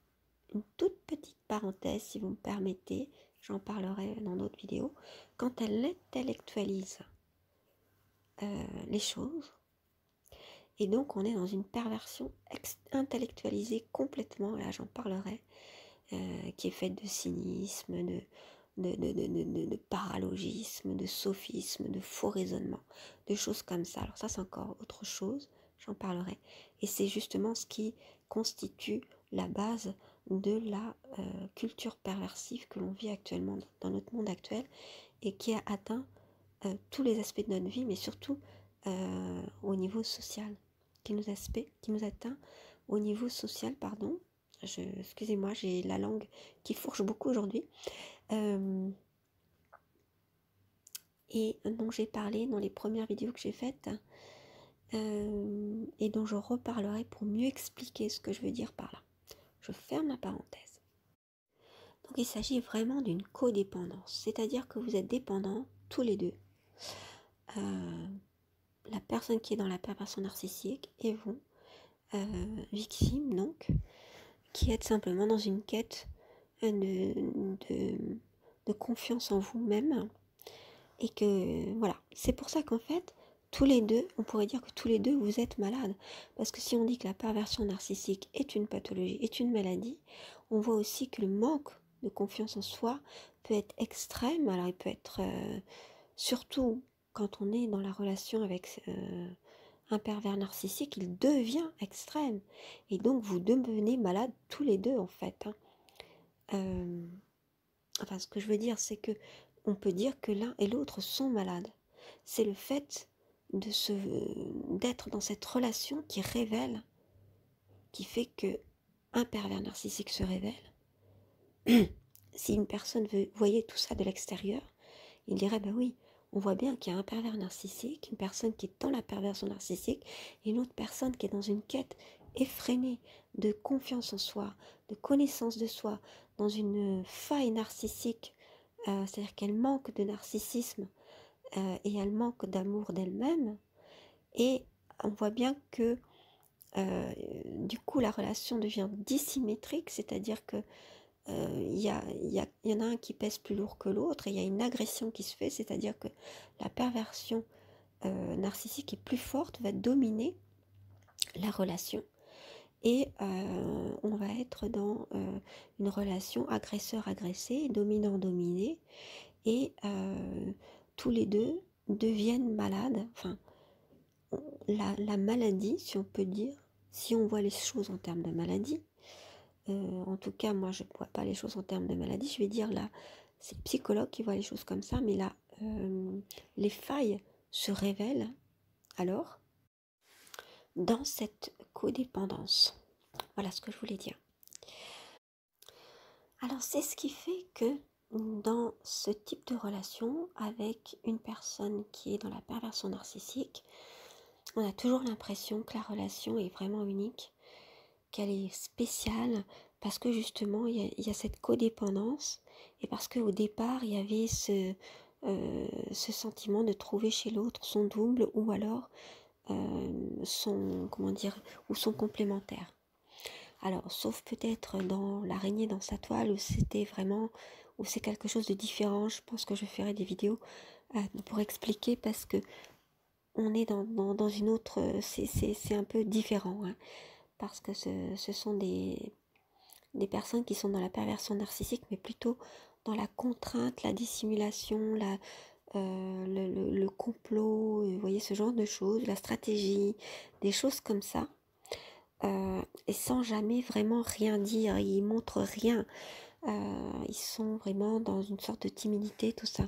une toute petite parenthèse, si vous me permettez, j'en parlerai dans d'autres vidéos, quand elle intellectualise les choses, et donc on est dans une perversion intellectualisée complètement, là j'en parlerai, qui est faite de cynisme, de paralogisme, de sophisme, de faux raisonnement, de choses comme ça. Alors ça c'est encore autre chose, j'en parlerai. Et c'est justement ce qui constitue la base de la culture perversive que l'on vit actuellement dans notre monde actuel, et qui a atteint tous les aspects de notre vie, mais surtout au niveau social, qui nous atteint au niveau social, pardon. Excusez-moi, j'ai la langue qui fourche beaucoup aujourd'hui. Et dont j'ai parlé dans les premières vidéos que j'ai faites, et dont je reparlerai pour mieux expliquer ce que je veux dire par là. Je ferme la parenthèse. Donc il s'agit vraiment d'une codépendance, c'est-à-dire que vous êtes dépendants tous les deux. La personne qui est dans la perversion narcissique et vous, victime donc, qui êtes simplement dans une quête de confiance en vous-même, et que voilà, c'est pour ça qu'en fait tous les deux, on pourrait dire que tous les deux, vous êtes malades. Parce que si on dit que la perversion narcissique est une pathologie, est une maladie, on voit aussi que le manque de confiance en soi peut être extrême. Alors il peut être, surtout quand on est dans la relation avec un pervers narcissique, il devient extrême. Et donc vous devenez malades tous les deux en fait. Enfin, ce que je veux dire, c'est que on peut dire que l'un et l'autre sont malades. C'est le fait d'être dans cette relation qui révèle, qui fait que un pervers narcissique se révèle. Si une personne voyait tout ça de l'extérieur, il dirait, ben oui, on voit bien qu'il y a un pervers narcissique, une personne qui est dans la perversion narcissique, et une autre personne qui est dans une quête effrénée de confiance en soi, de connaissance de soi, dans une faille narcissique, c'est-à-dire qu'elle manque de narcissisme et elle manque d'amour d'elle-même. Et on voit bien que du coup la relation devient dissymétrique, c'est-à-dire que y en a un qui pèse plus lourd que l'autre et il y a une agression qui se fait, c'est-à-dire que la perversion narcissique est plus forte, va dominer la relation et on va être dans une relation agresseur-agressé, dominant-dominé et tous les deux deviennent malades, enfin la maladie, si on peut dire, si on voit les choses en termes de maladie, en tout cas, moi, je ne vois pas les choses en termes de maladie. Je vais dire là, c'est le psychologue qui voit les choses comme ça, mais là, les failles se révèlent alors dans cette codépendance. Voilà ce que je voulais dire. Alors, c'est ce qui fait que dans ce type de relation avec une personne qui est dans la perversion narcissique, on a toujours l'impression que la relation est vraiment unique, qu'elle est spéciale, parce que justement il y a cette codépendance et parce qu'au départ il y avait ce sentiment de trouver chez l'autre son double ou alors son, comment dire, ou son complémentaire. Alors sauf peut-être dans l'araignée dans sa toile où c'était vraiment, où c'est quelque chose de différent. Je pense que je ferai des vidéos pour expliquer parce que on est dans une autre, c'est un peu différent, hein, parce que ce sont des personnes qui sont dans la perversion narcissique, mais plutôt dans la contrainte, la dissimulation, le complot, vous voyez, ce genre de choses, la stratégie, des choses comme ça, et sans jamais vraiment rien dire, ils montrent rien, ils sont vraiment dans une sorte de timidité, tout ça.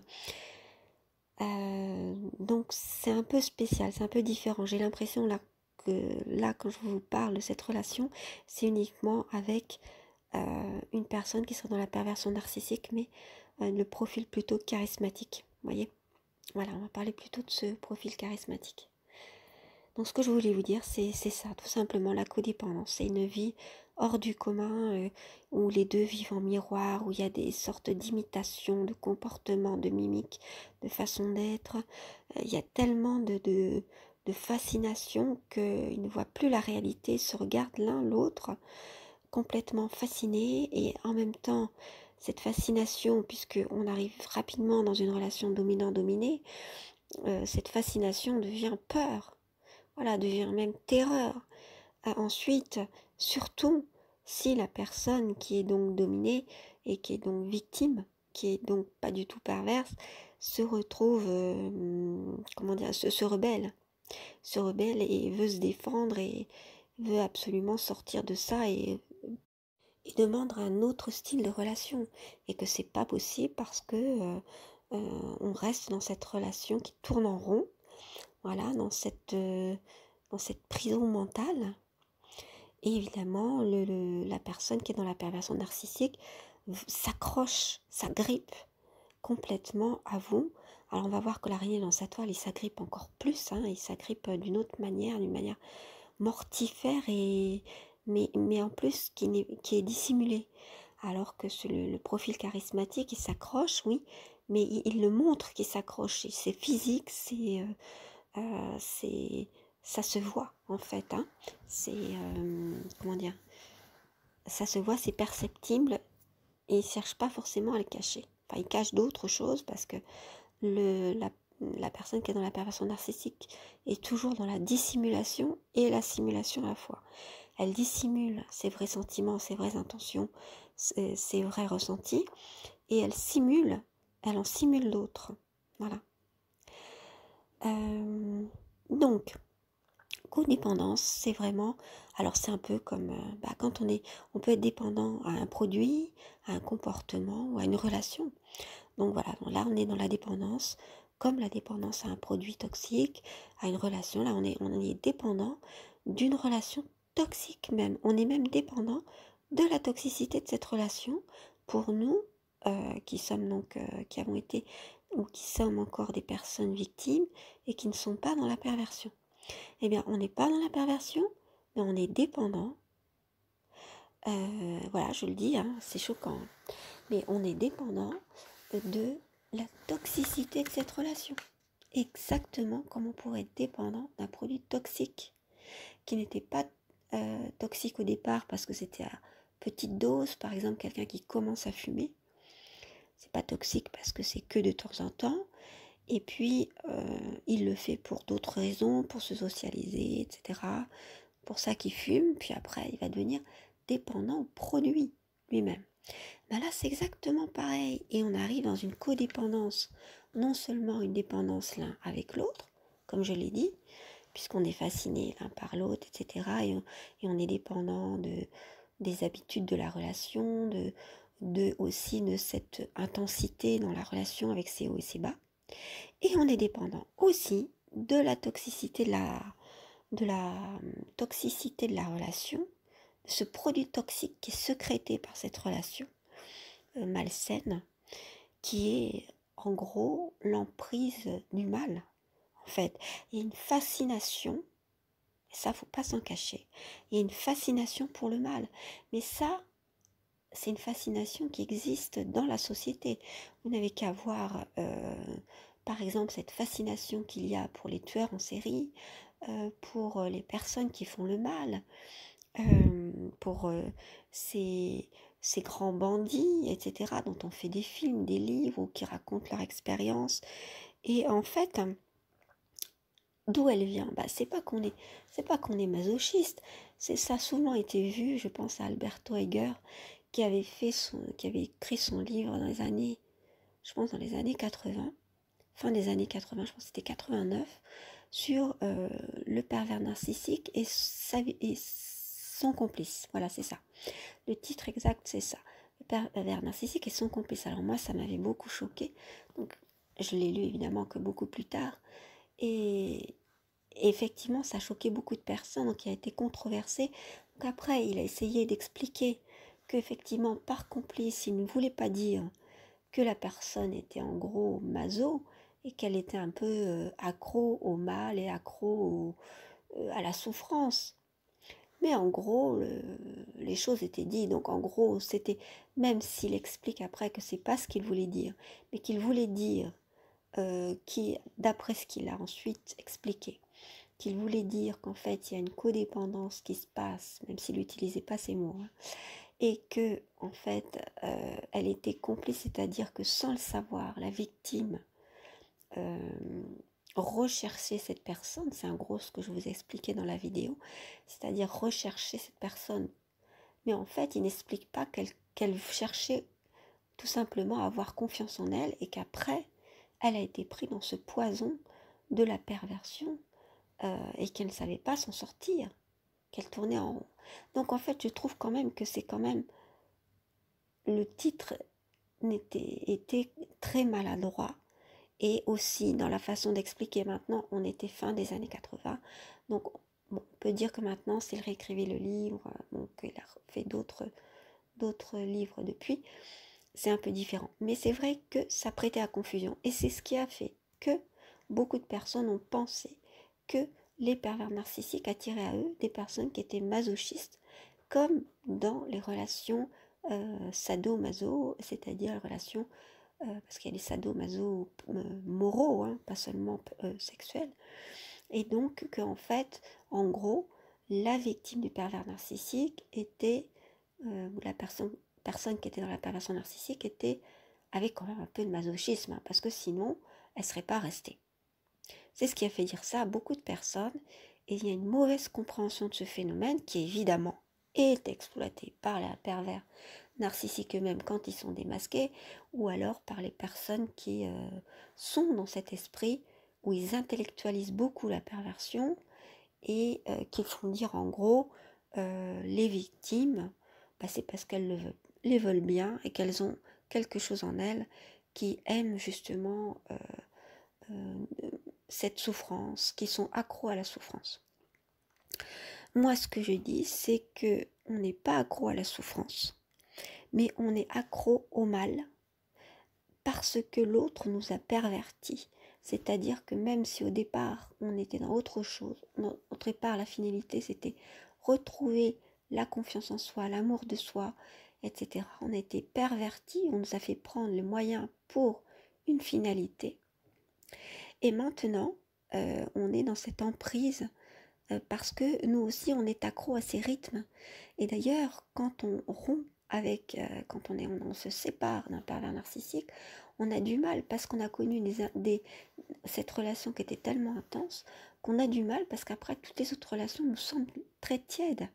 Donc c'est un peu spécial, c'est un peu différent. J'ai l'impression là que là quand je vous parle de cette relation, c'est uniquement avec une personne qui serait dans la perversion narcissique, mais le profil plutôt charismatique. Vous voyez? Voilà, on va parler plutôt de ce profil charismatique. Donc ce que je voulais vous dire, c'est ça, tout simplement la codépendance. C'est une vie hors du commun, où les deux vivent en miroir, où il y a des sortes d'imitations, de comportements, de mimiques, de façon d'être. Il y a tellement de fascination qu'ils ne voient plus la réalité, se regardent l'un l'autre, complètement fascinés, et en même temps, cette fascination, puisqu'on arrive rapidement dans une relation dominant-dominé, cette fascination devient peur. Voilà, devient même terreur. Ensuite, surtout si la personne qui est donc dominée et qui est donc victime, qui est donc pas du tout perverse, se retrouve, comment dire, se rebelle et veut se défendre et veut absolument sortir de ça et demande un autre style de relation et que c'est pas possible parce que on reste dans cette relation qui tourne en rond, voilà, dans cette prison mentale. Et évidemment, la personne qui est dans la perversion narcissique s'accroche, s'agrippe complètement à vous. Alors on va voir que l'araignée dans sa toile, il s'agrippe encore plus, hein, il s'agrippe d'une autre manière, d'une manière mortifère, mais en plus qui est dissimulé. Alors que le profil charismatique, il s'accroche, oui, mais il le montre qu'il s'accroche. C'est physique, ça se voit en fait, hein. C'est comment dire, ça se voit, c'est perceptible et il ne cherche pas forcément à le cacher. Enfin, il cache d'autres choses parce que la personne qui est dans la perversion narcissique est toujours dans la dissimulation et la simulation à la fois. Elle dissimule ses vrais sentiments, ses vraies intentions, ses vrais ressentis, et elle en simule d'autres. Voilà. Donc, codépendance, c'est vraiment, alors c'est un peu comme quand on peut être dépendant à un produit, à un comportement ou à une relation. Donc voilà, donc là on est dans la dépendance, comme la dépendance à un produit toxique, à une relation. Là on est dépendant d'une relation toxique même. On est même dépendant de la toxicité de cette relation pour nous qui sommes donc, qui avons été ou qui sommes encore des personnes victimes et qui ne sont pas dans la perversion. Eh bien, on n'est pas dans la perversion, mais on est dépendant. Voilà, je le dis, hein, c'est choquant. Mais on est dépendant de la toxicité de cette relation. Exactement comme on pourrait être dépendant d'un produit toxique qui n'était pas toxique au départ parce que c'était à petite dose. Par exemple, quelqu'un qui commence à fumer, c'est pas toxique parce que c'est que de temps en temps. Et puis, il le fait pour d'autres raisons, pour se socialiser, etc. Pour ça qu'il fume, puis après, il va devenir dépendant au produit lui-même. Ben là, c'est exactement pareil. Et on arrive dans une codépendance. Non seulement une dépendance l'un avec l'autre, comme je l'ai dit, puisqu'on est fasciné l'un par l'autre, etc. Et on est dépendant des habitudes de la relation, aussi de cette intensité dans la relation avec ses hauts et ses bas. Et on est dépendant aussi de la toxicité toxicité de la relation, ce produit toxique qui est sécrété par cette relation malsaine, qui est en gros l'emprise du mal. En fait, il y a une fascination, et ça faut pas s'en cacher, il y a une fascination pour le mal, mais ça, c'est une fascination qui existe dans la société. Vous n'avez qu'à voir, par exemple, cette fascination qu'il y a pour les tueurs en série, pour les personnes qui font le mal, pour ces grands bandits, etc., dont on fait des films, des livres, ou qui racontent leur expérience. Et en fait, d'où elle vient? C'est pas qu'on est masochiste. Ça a souvent été vu, je pense à Alberto Heger, qui avait écrit son livre dans les années, je pense dans les années 80, fin des années 80, je pense que c'était 89, sur le pervers narcissique et son complice. Voilà, c'est ça. Le titre exact, c'est ça. Le pervers narcissique et son complice. Alors moi, ça m'avait beaucoup choqué. Donc, je l'ai lu évidemment que beaucoup plus tard. Et effectivement, ça a choqué beaucoup de personnes, donc il a été controversé. Donc après, il a essayé d'expliquer qu'effectivement, par complice, il ne voulait pas dire que la personne était en gros maso et qu'elle était un peu accro au mal et accro à la souffrance. Mais en gros, les choses étaient dites. Donc en gros, c'était, même s'il explique après que c'est pas ce qu'il voulait dire, mais qu'il voulait dire, d'après ce qu'il a ensuite expliqué, qu'il voulait dire qu'en fait il y a une codépendance qui se passe, même s'il n'utilisait pas ces mots, hein, et que en fait elle était complice, c'est-à-dire que sans le savoir, la victime recherchait cette personne, c'est en gros ce que je vous ai expliqué dans la vidéo, c'est-à-dire rechercher cette personne. Mais en fait, il n'explique pas qu'elle cherchait tout simplement à avoir confiance en elle et qu'après, elle a été prise dans ce poison de la perversion et qu'elle ne savait pas s'en sortir, qu'elle tournait en rond. Donc en fait, je trouve quand même que c'est quand même, le titre était très maladroit, et aussi dans la façon d'expliquer. Maintenant, on était fin des années 80, donc bon, on peut dire que maintenant, s'il réécrivait le livre, donc il a fait d'autres livres depuis, c'est un peu différent. Mais c'est vrai que ça prêtait à confusion, et c'est ce qui a fait que beaucoup de personnes ont pensé que les pervers narcissiques attiraient à eux des personnes qui étaient masochistes, comme dans les relations sado-maso, c'est-à-dire les relations, parce qu'il y a les sado-maso moraux, hein, pas seulement sexuels, et donc qu'en fait, en gros, la victime du pervers narcissique était, ou la personne qui était dans la perversion narcissique avait quand même un peu de masochisme, hein, parce que sinon, elle ne serait pas restée. C'est ce qui a fait dire ça à beaucoup de personnes. Et il y a une mauvaise compréhension de ce phénomène qui, évidemment, est exploité par les pervers narcissiques eux-mêmes quand ils sont démasqués, ou alors par les personnes qui sont dans cet esprit où ils intellectualisent beaucoup la perversion et qui font dire en gros les victimes, c'est parce qu'elles les veulent bien et qu'elles ont quelque chose en elles qui aiment justement cette souffrance, qui sont accros à la souffrance. Moi, ce que je dis, c'est que on n'est pas accro à la souffrance, mais on est accro au mal parce que l'autre nous a pervertis. C'est-à-dire que même si au départ on était dans autre chose, au départ la finalité c'était retrouver la confiance en soi, l'amour de soi, etc. On a été pervertis, on nous a fait prendre les moyens pour une finalité. Et maintenant, on est dans cette emprise parce que nous aussi on est accro à ces rythmes. Et d'ailleurs, quand on rompt avec, quand on se sépare d'un pervers narcissique, on a du mal parce qu'on a connu cette relation qui était tellement intense qu'on a du mal parce qu'après toutes les autres relations nous semblent très tièdes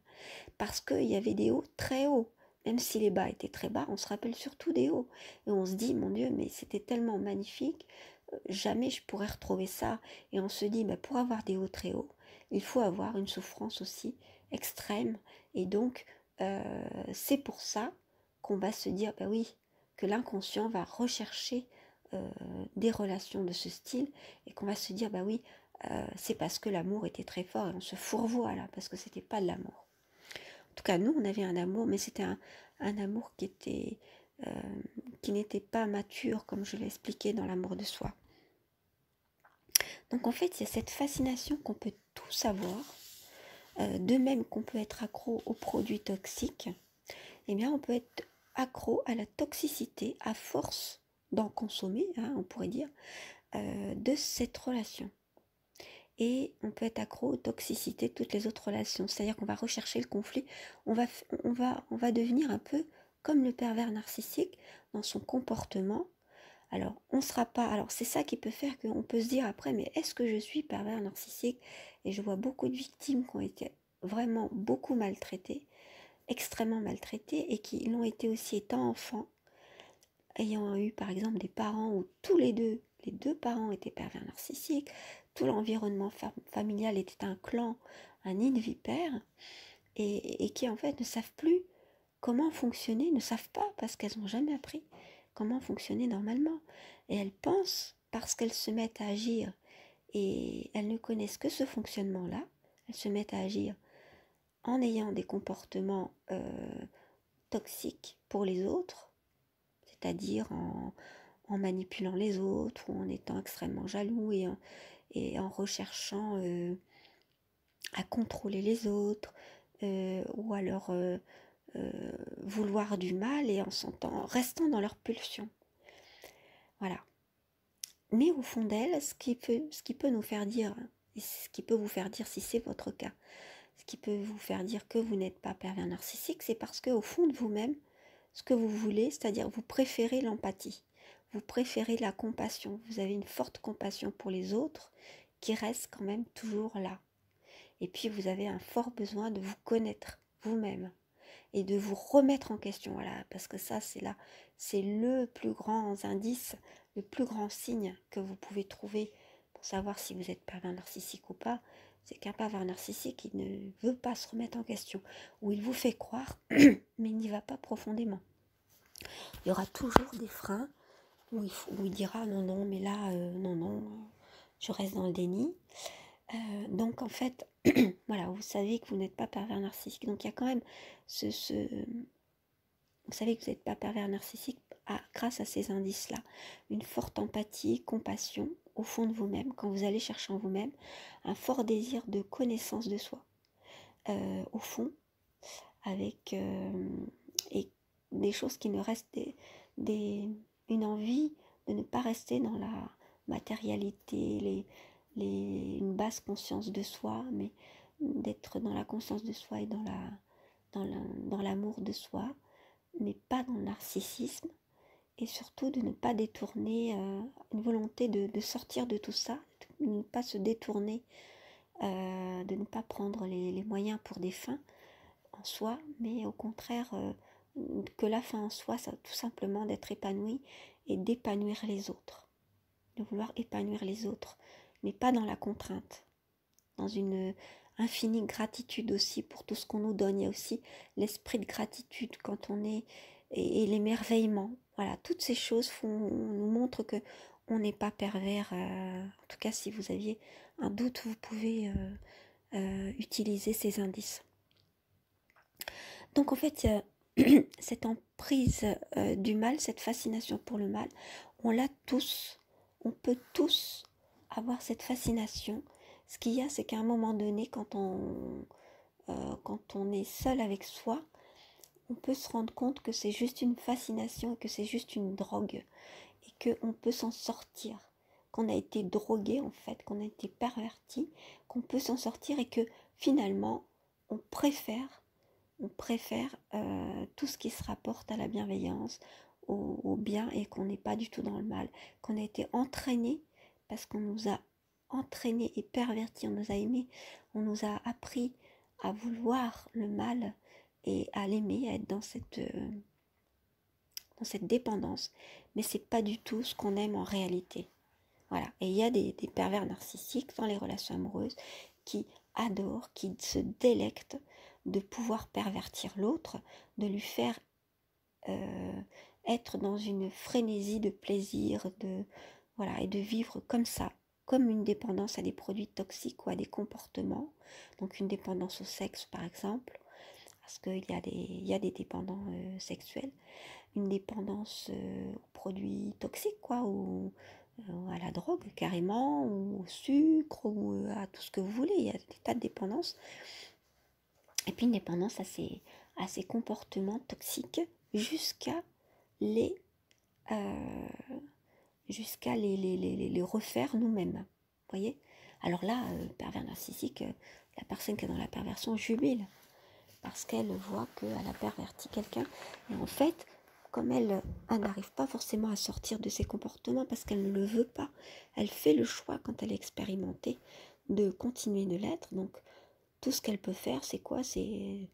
parce qu'il y avait des hauts très hauts. Même si les bas étaient très bas, on se rappelle surtout des hauts. Et on se dit, mon Dieu, mais c'était tellement magnifique, jamais je pourrais retrouver ça. Et on se dit, pour avoir des hauts très hauts, il faut avoir une souffrance aussi extrême. Et donc, c'est pour ça qu'on va se dire, oui, que l'inconscient va rechercher des relations de ce style et qu'on va se dire, oui, c'est parce que l'amour était très fort et on se fourvoie là, parce que c'était pas de l'amour. En tout cas, nous, on avait un amour, mais c'était un amour qui n'était pas mature, comme je l'ai expliqué dans l'amour de soi. Donc en fait, il y a cette fascination qu'on peut tout savoir, de même qu'on peut être accro aux produits toxiques, eh bien on peut être accro à la toxicité à force d'en consommer, on pourrait dire, de cette relation. Et on peut être accro aux toxicités de toutes les autres relations, c'est-à-dire qu'on va rechercher le conflit, on va devenir un peu comme le pervers narcissique dans son comportement. Alors, on sera pas. Alors, c'est ça qui peut faire qu'on peut se dire après, mais est-ce que je suis pervers narcissique? Et je vois beaucoup de victimes qui ont été vraiment beaucoup maltraitées, extrêmement maltraitées, et qui l'ont été aussi étant enfants, ayant eu par exemple des parents où les deux parents étaient pervers narcissiques, tout l'environnement familial était un clan, un nid de vipères, et qui en fait ne savent plus comment fonctionner, ne savent pas parce qu'elles n'ont jamais appris comment fonctionner normalement. Et elles pensent, parce qu'elles se mettent à agir et elles ne connaissent que ce fonctionnement-là, elles se mettent à agir en ayant des comportements toxiques pour les autres, c'est-à-dire en manipulant les autres ou en étant extrêmement jaloux et en recherchant à contrôler les autres ou alors vouloir du mal et restant dans leur pulsion. Voilà. Mais au fond d'elle, ce qui peut nous faire dire, et ce qui peut vous faire dire si c'est votre cas, ce qui peut vous faire dire que vous n'êtes pas pervers narcissique, c'est parce qu'au fond de vous-même, ce que vous voulez, c'est-à-dire vous préférez l'empathie, vous préférez la compassion, vous avez une forte compassion pour les autres qui reste quand même toujours là. Et puis vous avez un fort besoin de vous connaître vous-même et de vous remettre en question, voilà, parce que ça c'est le plus grand indice, le plus grand signe que vous pouvez trouver pour savoir si vous êtes pervers narcissique ou pas. C'est qu'un pervers narcissique, il ne veut pas se remettre en question, ou il vous fait croire, mais il n'y va pas profondément. Il y aura toujours des freins où il dira non, mais là, non, je reste dans le déni. Donc en fait, voilà, vous savez que vous n'êtes pas pervers narcissique. Donc il y a quand même vous savez que vous n'êtes pas pervers narcissique grâce à ces indices-là. Une forte empathie, compassion au fond de vous-même, quand vous allez chercher en vous-même, un fort désir de connaissance de soi. Au fond, avec et des choses qui ne restent une envie de ne pas rester dans la matérialité, une basse conscience de soi, mais d'être dans la conscience de soi et dans l'amour de soi, mais pas dans le narcissisme, et surtout de ne pas détourner une volonté de sortir de tout ça, de ne pas se détourner, de ne pas prendre les moyens pour des fins en soi, mais au contraire, que la fin en soi, ça tout simplement d'être épanoui et d'épanouir les autres, de vouloir épanouir les autres, mais pas dans la contrainte, dans une infinie gratitude aussi pour tout ce qu'on nous donne. Il y a aussi l'esprit de gratitude quand on est, et l'émerveillement. Voilà, toutes ces choses nous montrent que on n'est pas pervers. En tout cas, si vous aviez un doute, vous pouvez utiliser ces indices. Donc en fait, cette emprise du mal, cette fascination pour le mal, on l'a tous, on peut tous avoir cette fascination. Ce qu'il y a, c'est qu'à un moment donné, quand on est seul avec soi, on peut se rendre compte que c'est juste une fascination, que c'est juste une drogue, et qu'on peut s'en sortir, qu'on a été drogué en fait, qu'on a été perverti, qu'on peut s'en sortir et que finalement, on préfère tout ce qui se rapporte à la bienveillance, au bien, et qu'on n'est pas du tout dans le mal, qu'on a été entraîné parce qu'on nous a entraîné et perverti, on nous a aimé, on nous a appris à vouloir le mal et à l'aimer, à être dans cette dépendance, mais c'est pas du tout ce qu'on aime en réalité. Voilà. Et il y a des pervers narcissiques dans les relations amoureuses qui adorent, qui se délectent de pouvoir pervertir l'autre, de lui faire être dans une frénésie de plaisir, voilà, et de vivre comme ça, comme une dépendance à des produits toxiques ou à des comportements. Donc une dépendance au sexe par exemple, parce qu'il y a des dépendants sexuels, une dépendance aux produits toxiques, quoi, ou à la drogue carrément, ou au sucre, ou à tout ce que vous voulez. Il y a des tas de dépendances. Et puis une dépendance à ces comportements toxiques jusqu'à les refaire nous-mêmes. Vous voyez? Alors là, pervers narcissique, la personne qui est dans la perversion jubile parce qu'elle voit qu'elle a perverti quelqu'un. Et en fait, comme elle n'arrive pas forcément à sortir de ses comportements parce qu'elle ne le veut pas, elle fait le choix, quand elle est expérimentée, de continuer de l'être. Donc, tout ce qu'elle peut faire, c'est quoi? C'est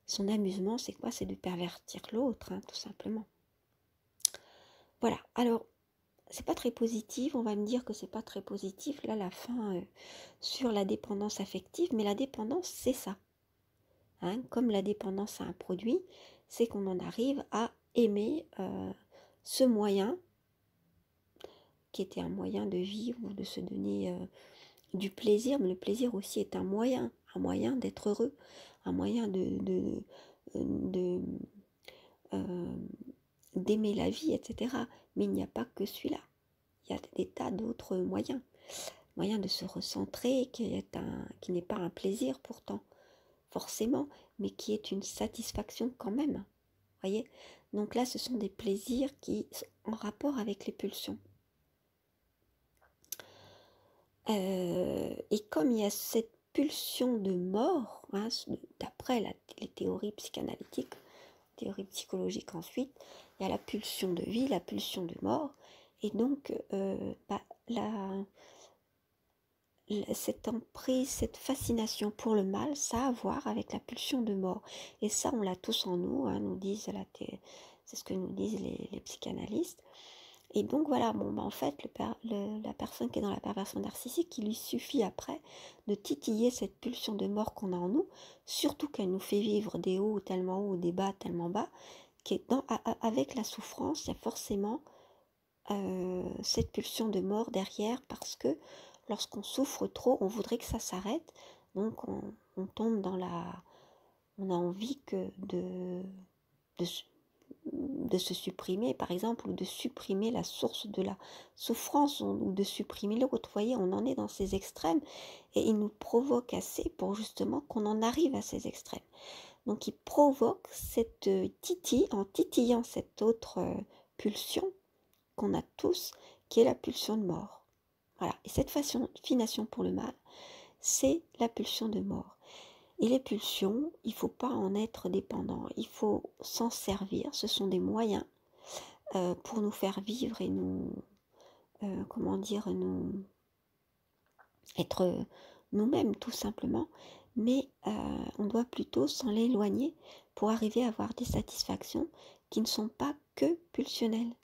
son amusement, c'est quoi? C'est de pervertir l'autre, hein, tout simplement. Voilà. Alors, c'est pas très positif. On va me dire que c'est pas très positif, là, la fin sur la dépendance affective. Mais la dépendance, c'est ça. Hein, comme la dépendance à un produit, c'est qu'on en arrive à aimer ce moyen qui était un moyen de vivre ou de se donner du plaisir, mais le plaisir aussi est un moyen d'être heureux, un moyen d'aimer la vie, etc. Mais il n'y a pas que celui-là, il y a des tas d'autres moyens de se recentrer, qui n'est pas un plaisir pourtant, forcément, mais qui est une satisfaction quand même. Voyez? Donc là, ce sont des plaisirs qui sont en rapport avec les pulsions. Et comme il y a cette pulsion de mort, hein, d'après les théories psychanalytiques, théories psychologiques ensuite, il y a la pulsion de vie, la pulsion de mort, et donc cette emprise, cette fascination pour le mal, ça a à voir avec la pulsion de mort. Et ça, on l'a tous en nous, hein, c'est ce que nous disent les psychanalystes. Et donc voilà, en fait, la personne qui est dans la perversion narcissique, il lui suffit après de titiller cette pulsion de mort qu'on a en nous, surtout qu'elle nous fait vivre des hauts tellement hauts, des bas tellement bas, avec la souffrance, il y a forcément cette pulsion de mort derrière, parce que lorsqu'on souffre trop, on voudrait que ça s'arrête, donc on tombe dans on a envie de se supprimer, par exemple, ou de supprimer la source de la souffrance, ou de supprimer l'autre. Vous voyez, on en est dans ces extrêmes, et il nous provoque assez pour justement qu'on en arrive à ces extrêmes. Donc il provoque cette en titillant cette autre pulsion qu'on a tous, qui est la pulsion de mort. Voilà. Et cette fascination pour le mal, c'est la pulsion de mort. Et les pulsions, il ne faut pas en être dépendant, il faut s'en servir. Ce sont des moyens pour nous faire vivre et nous être nous-mêmes tout simplement, mais on doit plutôt s'en éloigner pour arriver à avoir des satisfactions qui ne sont pas que pulsionnelles,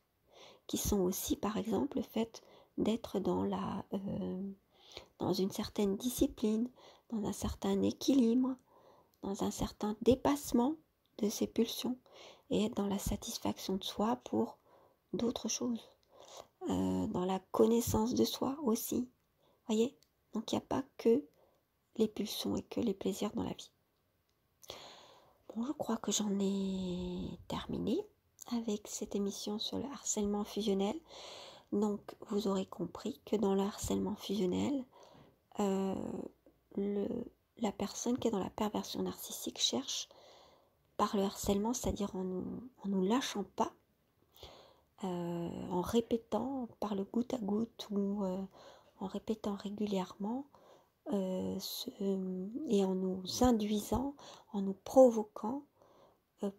qui sont aussi par exemple le fait d'être dans une certaine discipline, dans un certain équilibre, dans un certain dépassement de ses pulsions et être dans la satisfaction de soi pour d'autres choses, dans la connaissance de soi aussi. Voyez? Donc il n'y a pas que les pulsions et que les plaisirs dans la vie. Bon, je crois que j'en ai terminé avec cette émission sur le harcèlement fusionnel. Donc vous aurez compris que dans le harcèlement fusionnel, la personne qui est dans la perversion narcissique cherche par le harcèlement, c'est-à-dire en nous lâchant pas, en répétant par le goutte à goutte ou en répétant régulièrement et en nous induisant, en nous provoquant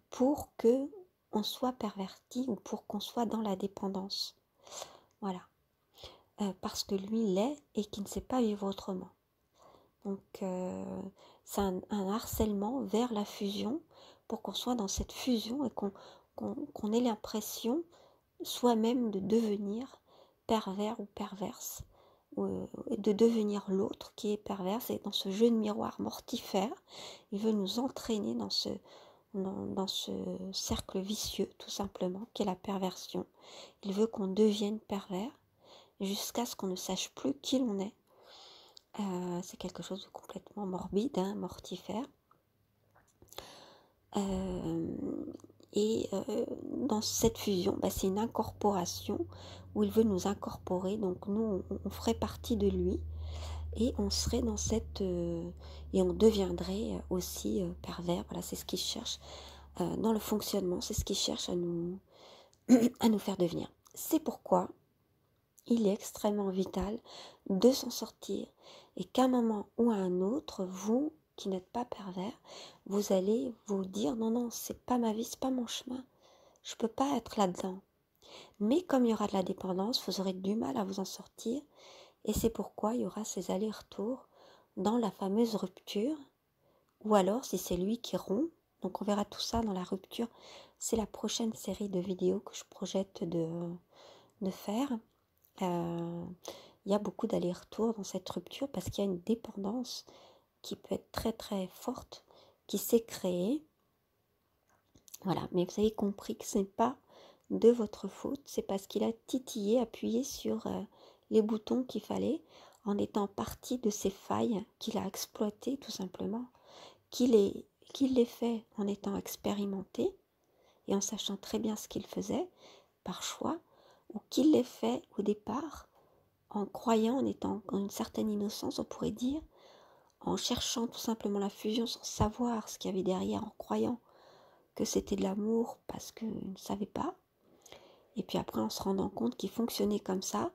pour que on soit perverti ou pour qu'on soit dans la dépendance. Voilà. Parce que lui l'est et qu'il ne sait pas vivre autrement. Donc c'est un harcèlement vers la fusion pour qu'on soit dans cette fusion et qu'on ait l'impression soi-même de devenir pervers ou perverse, de devenir l'autre qui est perverse. Et dans ce jeu de miroir mortifère, il veut nous entraîner dans ce cercle vicieux tout simplement qu'est la perversion. Il veut qu'on devienne pervers jusqu'à ce qu'on ne sache plus qui l'on est. C'est quelque chose de complètement morbide, mortifère. Et dans cette fusion, c'est une incorporation où il veut nous incorporer. Donc nous, on ferait partie de lui et on serait dans cette... et on deviendrait aussi pervers. Voilà, c'est ce qu'il cherche dans le fonctionnement. C'est ce qu'il cherche à nous faire devenir. C'est pourquoi il est extrêmement vital de s'en sortir et qu'à un moment ou à un autre, vous qui n'êtes pas pervers, vous allez vous dire non, c'est pas ma vie, c'est pas mon chemin, je peux pas être là-dedans. Mais comme il y aura de la dépendance, vous aurez du mal à vous en sortir et c'est pourquoi il y aura ces allers-retours dans la fameuse rupture ou alors si c'est lui qui rompt. Donc on verra tout ça dans la rupture, c'est la prochaine série de vidéos que je projette de faire. Il y a beaucoup d'allers-retours dans cette rupture parce qu'il y a une dépendance qui peut être très très forte, qui s'est créée. Voilà, mais vous avez compris que ce n'est pas de votre faute, c'est parce qu'il a titillé, appuyé sur les boutons qu'il fallait, en étant partie de ces failles qu'il a exploitées tout simplement, qu'il les fait en étant expérimenté et en sachant très bien ce qu'il faisait par choix, ou qu'il les fait au départ en croyant, en étant en une certaine innocence, on pourrait dire, en cherchant tout simplement la fusion sans savoir ce qu'il y avait derrière, en croyant que c'était de l'amour parce qu'il ne savait pas. Et puis après, en se rendant compte qu'il fonctionnait comme ça,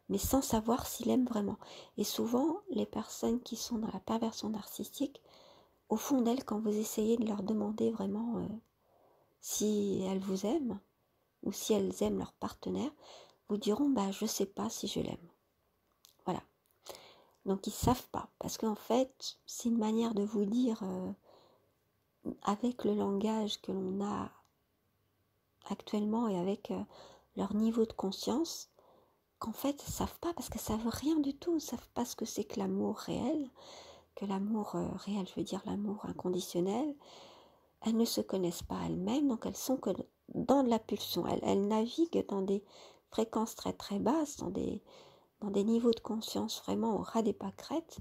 mais sans savoir s'il aime vraiment. Et souvent, les personnes qui sont dans la perversion narcissique, au fond d'elles, quand vous essayez de leur demander vraiment si elles vous aiment, ou si elles aiment leur partenaire, vous diront, je sais pas si je l'aime. Voilà. Donc ils ne savent pas, parce qu'en fait, c'est une manière de vous dire, avec le langage que l'on a actuellement et avec leur niveau de conscience, qu'en fait, ils ne savent pas, parce qu'elles ne savent rien du tout, ils ne savent pas ce que c'est que l'amour réel, réel, je veux dire l'amour inconditionnel. Elles ne se connaissent pas elles-mêmes, donc elles sont que dans de la pulsion. Elles naviguent dans des fréquences très très basses, dans des niveaux de conscience vraiment au ras des pâquerettes.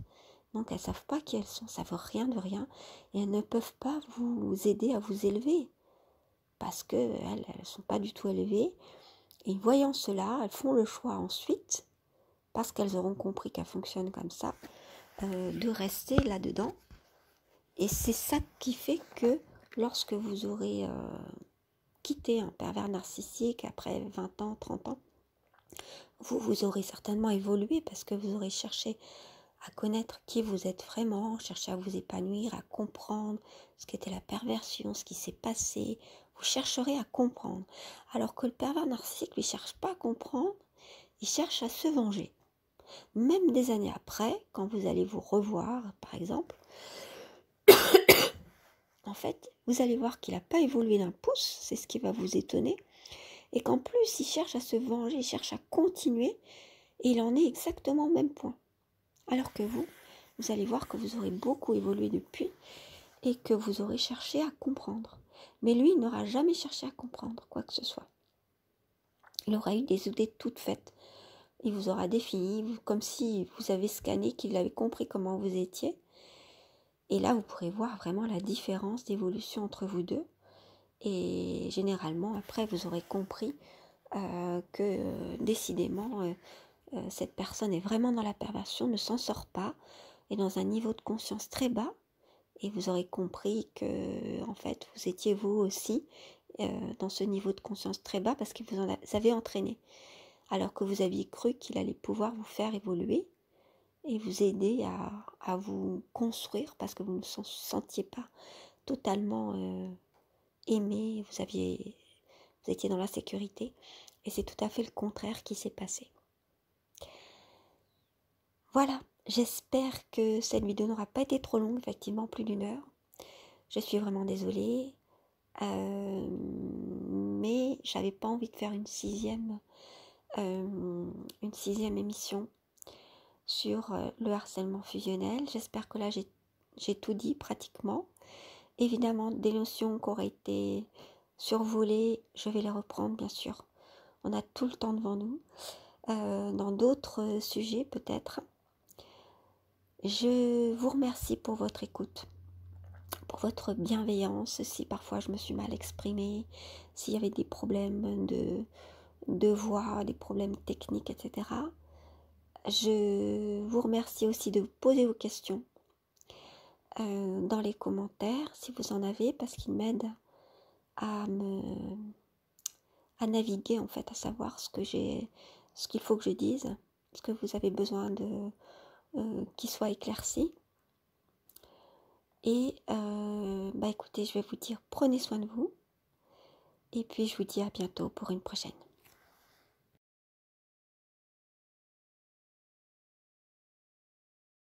Donc elles ne savent pas qui elles sont, elles ne savent rien de rien et elles ne peuvent pas vous aider à vous élever parce qu'elles ne sont pas du tout élevées. Et voyant cela, elles font le choix ensuite, parce qu'elles auront compris qu'elles fonctionnent comme ça, de rester là-dedans. Et c'est ça qui fait que lorsque vous aurez quitté un pervers narcissique après 20 ans, 30 ans, vous aurez certainement évolué parce que vous aurez cherché à connaître qui vous êtes vraiment, chercher à vous épanouir, à comprendre ce qu'était la perversion, ce qui s'est passé. Vous chercherez à comprendre. Alors que le pervers narcissique, lui, ne cherche pas à comprendre, il cherche à se venger. Même des années après, quand vous allez vous revoir, par exemple, en fait, vous allez voir qu'il n'a pas évolué d'un pouce, c'est ce qui va vous étonner, et qu'en plus, il cherche à se venger, il cherche à continuer, et il en est exactement au même point. Alors que vous allez voir que vous aurez beaucoup évolué depuis, et que vous aurez cherché à comprendre. Mais lui, il n'aura jamais cherché à comprendre quoi que ce soit. Il aura eu des idées toutes faites. Il vous aura défini, comme si vous avez scanné, qu'il avait compris comment vous étiez. Et là, vous pourrez voir vraiment la différence d'évolution entre vous deux. Et généralement, après, vous aurez compris que décidément, cette personne est vraiment dans la perversion, ne s'en sort pas, est dans un niveau de conscience très bas. Et vous aurez compris que, en fait, vous étiez vous aussi dans ce niveau de conscience très bas parce que vous avez entraîné. Alors que vous aviez cru qu'il allait pouvoir vous faire évoluer et vous aider à vous construire parce que vous ne vous sentiez pas totalement aimé, vous étiez dans la sécurité. Et c'est tout à fait le contraire qui s'est passé. Voilà, j'espère que cette vidéo n'aura pas été trop longue, effectivement plus d'1 heure. Je suis vraiment désolée, mais j'avais pas envie de faire une sixième émission sur le harcèlement fusionnel. J'espère que là j'ai tout dit pratiquement. Évidemment, des notions qui auraient été survolées, je vais les reprendre bien sûr. On a tout le temps devant nous, dans d'autres sujets peut-être. Je vous remercie pour votre écoute, pour votre bienveillance, si parfois je me suis mal exprimée, s'il y avait des problèmes de voix, des problèmes techniques, etc. Je vous remercie aussi de poser vos questions dans les commentaires, si vous en avez, parce qu'ils m'aident à naviguer, en fait, à savoir ce qu'il faut que je dise, ce que vous avez besoin qu'il soit éclairci. Et écoutez, je vais vous dire, prenez soin de vous. Et puis je vous dis à bientôt pour une prochaine.